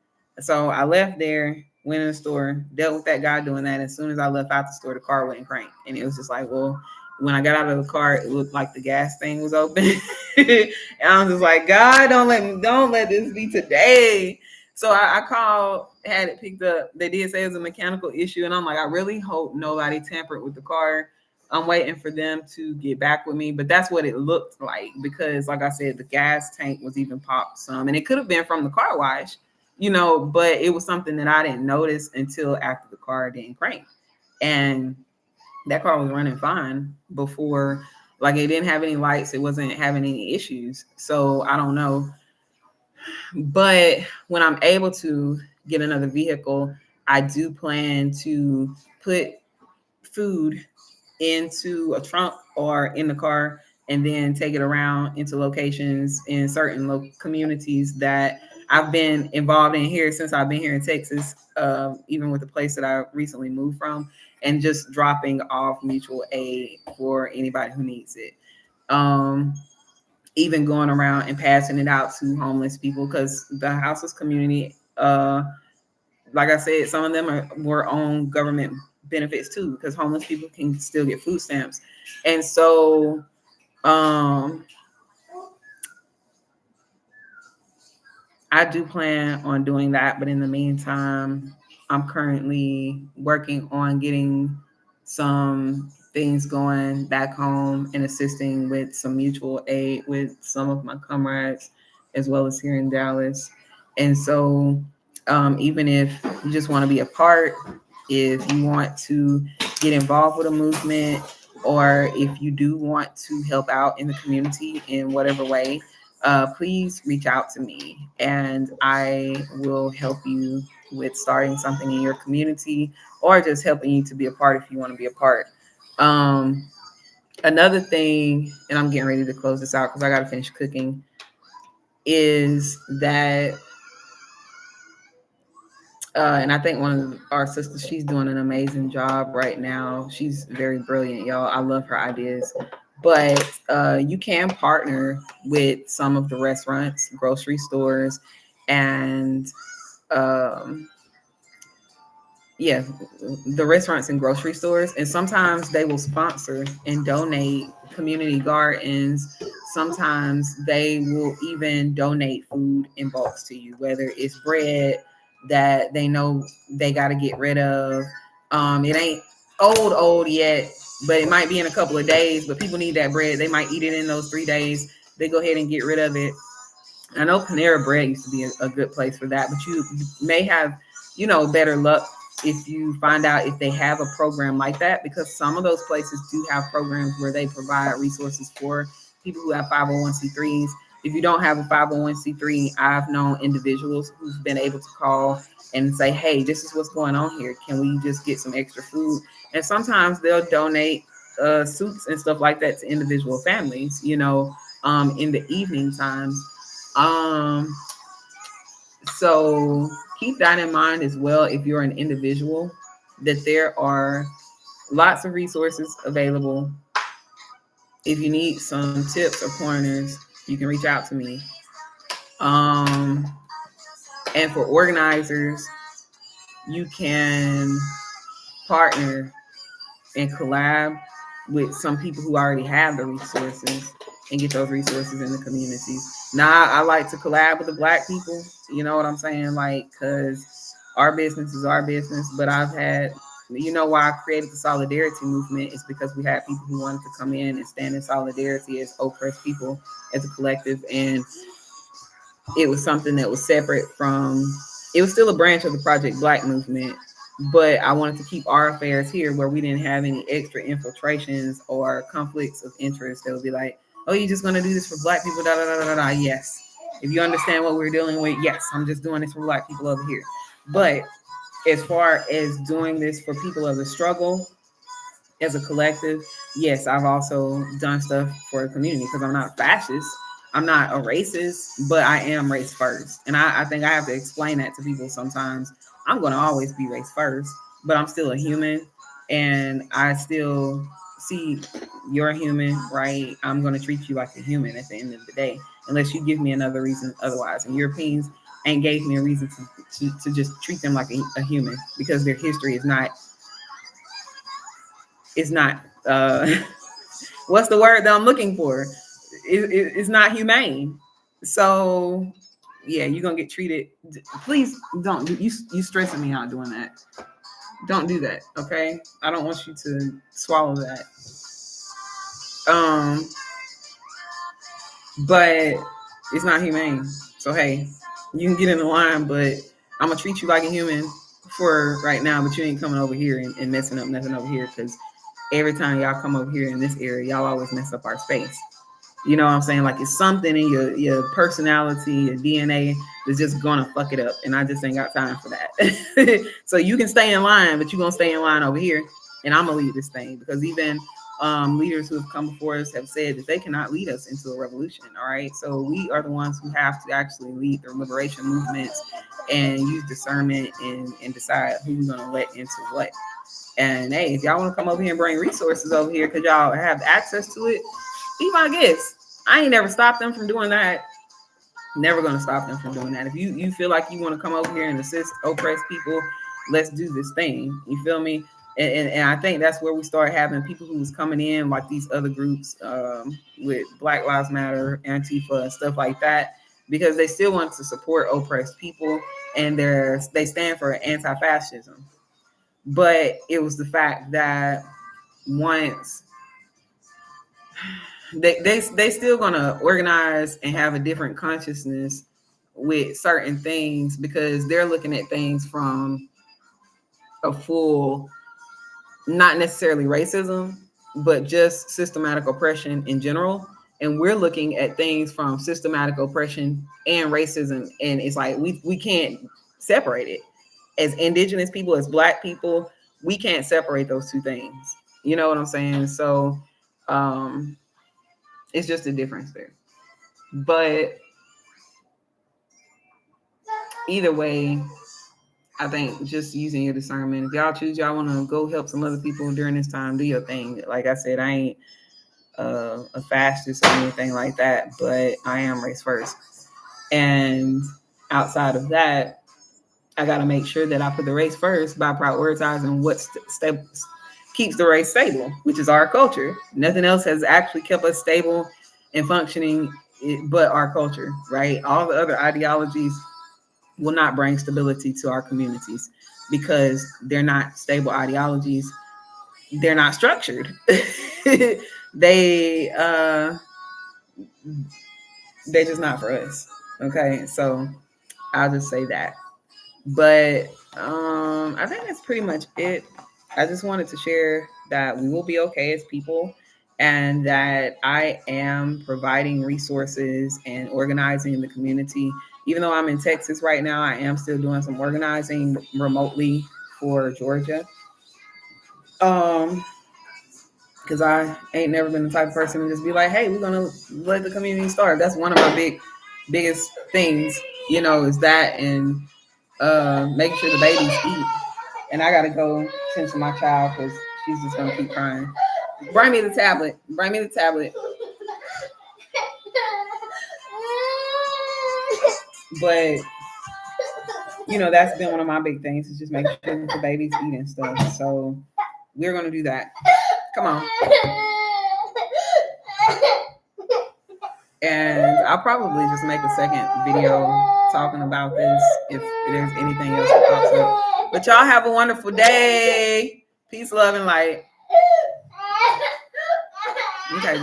So I left there, went in the store, dealt with that guy doing that. As soon as I left out the store, the car wouldn't crank. And it was just like, well, when I got out of the car, it looked like the gas thing was open. And I was just like, God, don't let this be today. So I called, had it picked up. They did say it was a mechanical issue. And I'm like, I really hope nobody tampered with the car. I'm waiting for them to get back with me, but that's what it looked like because, like I said, the gas tank was even popped some, and it could have been from the car wash, but it was something that I didn't notice until after the car didn't crank. And that car was running fine before, like it didn't have any lights, it wasn't having any issues. So I don't know. But when I'm able to get another vehicle, I do plan to put food into a trunk or in the car and then take it around into locations in certain communities that I've been involved in here since I've been here in Texas, even with the place that I recently moved from, and just dropping off mutual aid for anybody who needs it. Even going around and passing it out to homeless people because the houseless community, like I said, some of them were on government benefits too, because homeless people can still get food stamps. And so I do plan on doing that. But in the meantime, I'm currently working on getting some things going back home and assisting with some mutual aid with some of my comrades, as well as here in Dallas. And so even if you just want to be a part, if you want to get involved with a movement, or if you do want to help out in the community in whatever way, please reach out to me and I will help you with starting something in your community or just helping you to be a part if you want to be a part. Another thing, and I'm getting ready to close this out because I got to finish cooking, is that and I think one of our sisters, she's doing an amazing job right now. She's very brilliant, y'all. I love her ideas. But you can partner with some of the restaurants, grocery stores, and the restaurants and grocery stores. And sometimes they will sponsor and donate community gardens. Sometimes they will even donate food in bulks to you, whether it's bread that they know they got to get rid of. It ain't old yet, but it might be in a couple of days, but people need that bread. They might eat it in those 3 days. They go ahead and get rid of it. I know Panera Bread used to be a good place for that, but you may have, better luck if you find out if they have a program like that, because some of those places do have programs where they provide resources for people who have 501c3s. If you don't have a 501c3, I've known individuals who've been able to call and say, hey, this is what's going on here. Can we just get some extra food? And sometimes they'll donate soups and stuff like that to individual families, in the evening times. So keep that in mind as well. If you're an individual, that there are lots of resources available. If you need some tips or pointers, you can reach out to me. And for organizers, you can partner and collab with some people who already have the resources and get those resources in the communities. Now, I like to collab with the Black people. You know what I'm saying? Like, because our business is our business. But I've had, why I created the solidarity movement is because we had people who wanted to come in and stand in solidarity as oppressed people, as a collective. And it was something that was separate from, it was still a branch of the Project Black movement, but I wanted to keep our affairs here where we didn't have any extra infiltrations or conflicts of interest that would be like, oh, you're just going to do this for Black people, da, da, da, da, da. Yes. If you understand what we're dealing with, yes, I'm just doing this for Black people over here. But as far as doing this for people of the struggle, as a collective, yes, I've also done stuff for the community because I'm not a fascist. I'm not a racist, but I am race first. And I think I have to explain that to people sometimes. I'm going to always be race first, but I'm still a human and I still see you're a human, right? I'm going to treat you like a human at the end of the day, unless you give me another reason otherwise. And Europeans ain't gave me a reason to just treat them like a human because their history is not what's the word that I'm looking for? It's not humane. So yeah, you're gonna get treated. Please don't. You stressing me out doing that. Don't do that, okay? I don't want you to swallow that. Um, but it's not humane. So hey, you can get in the line, but I'm gonna treat you like a human for right now. But you ain't coming over here and messing up nothing over here because every time y'all come over here in this area, y'all always mess up our space. You know what I'm saying? Like it's something in your personality, your DNA that's just gonna fuck it up. And I just ain't got time for that. So you can stay in line, but you're gonna stay in line over here. And I'm gonna lead this thing because even leaders who have come before us have said that they cannot lead us into a revolution. All right. So we are the ones who have to actually lead the liberation movements and use discernment and decide who we're gonna let into what. And hey, if y'all want to come over here and bring resources over here because y'all have access to it, be my guest. I ain't never stopped them from doing that. Never gonna stop them from doing that. If you feel like you want to come over here and assist oppressed people, let's do this thing. You feel me? And I think that's where we start having people who was coming in like these other groups with Black Lives Matter, Antifa, and stuff like that, because they still want to support oppressed people and they stand for anti-fascism. But it was the fact that once they still gonna organize and have a different consciousness with certain things because they're looking at things from a full, not necessarily racism, but just systematic oppression in general. And we're looking at things from systematic oppression and racism, and it's like we can't separate it. As indigenous people, as Black people, we can't separate those two things. You know what I'm saying? So it's just a difference there. But either way, I think just using your discernment. If y'all choose y'all want to go help some other people during this time, do your thing. Like I said, I ain't a fascist or anything like that, but I am race first. And outside of that, I got to make sure that I put the race first by prioritizing what keeps the race stable, which is our culture. Nothing else has actually kept us stable and functioning but our culture, right? All the other ideologies will not bring stability to our communities because they're not stable ideologies. They're not structured. They're just not for us. Okay, so I'll just say that. But I think that's pretty much it. I just wanted to share that we will be okay as people and that I am providing resources and organizing the community. Even though I'm in Texas right now, I am still doing some organizing remotely for Georgia. Because I ain't never been the type of person to just be like, hey, we're gonna let the community start. That's one of my biggest things, is that and making sure the babies eat. And I gotta go tend to my child because she's just gonna keep crying. Bring me the tablet. Bring me the tablet. But that's been one of my big things is just making sure that the babies eat and stuff. So we're gonna do that. Come on. And I'll probably just make a second video talking about this if there's anything else that pops up. But y'all have a wonderful day. Peace, love, and light. Okay.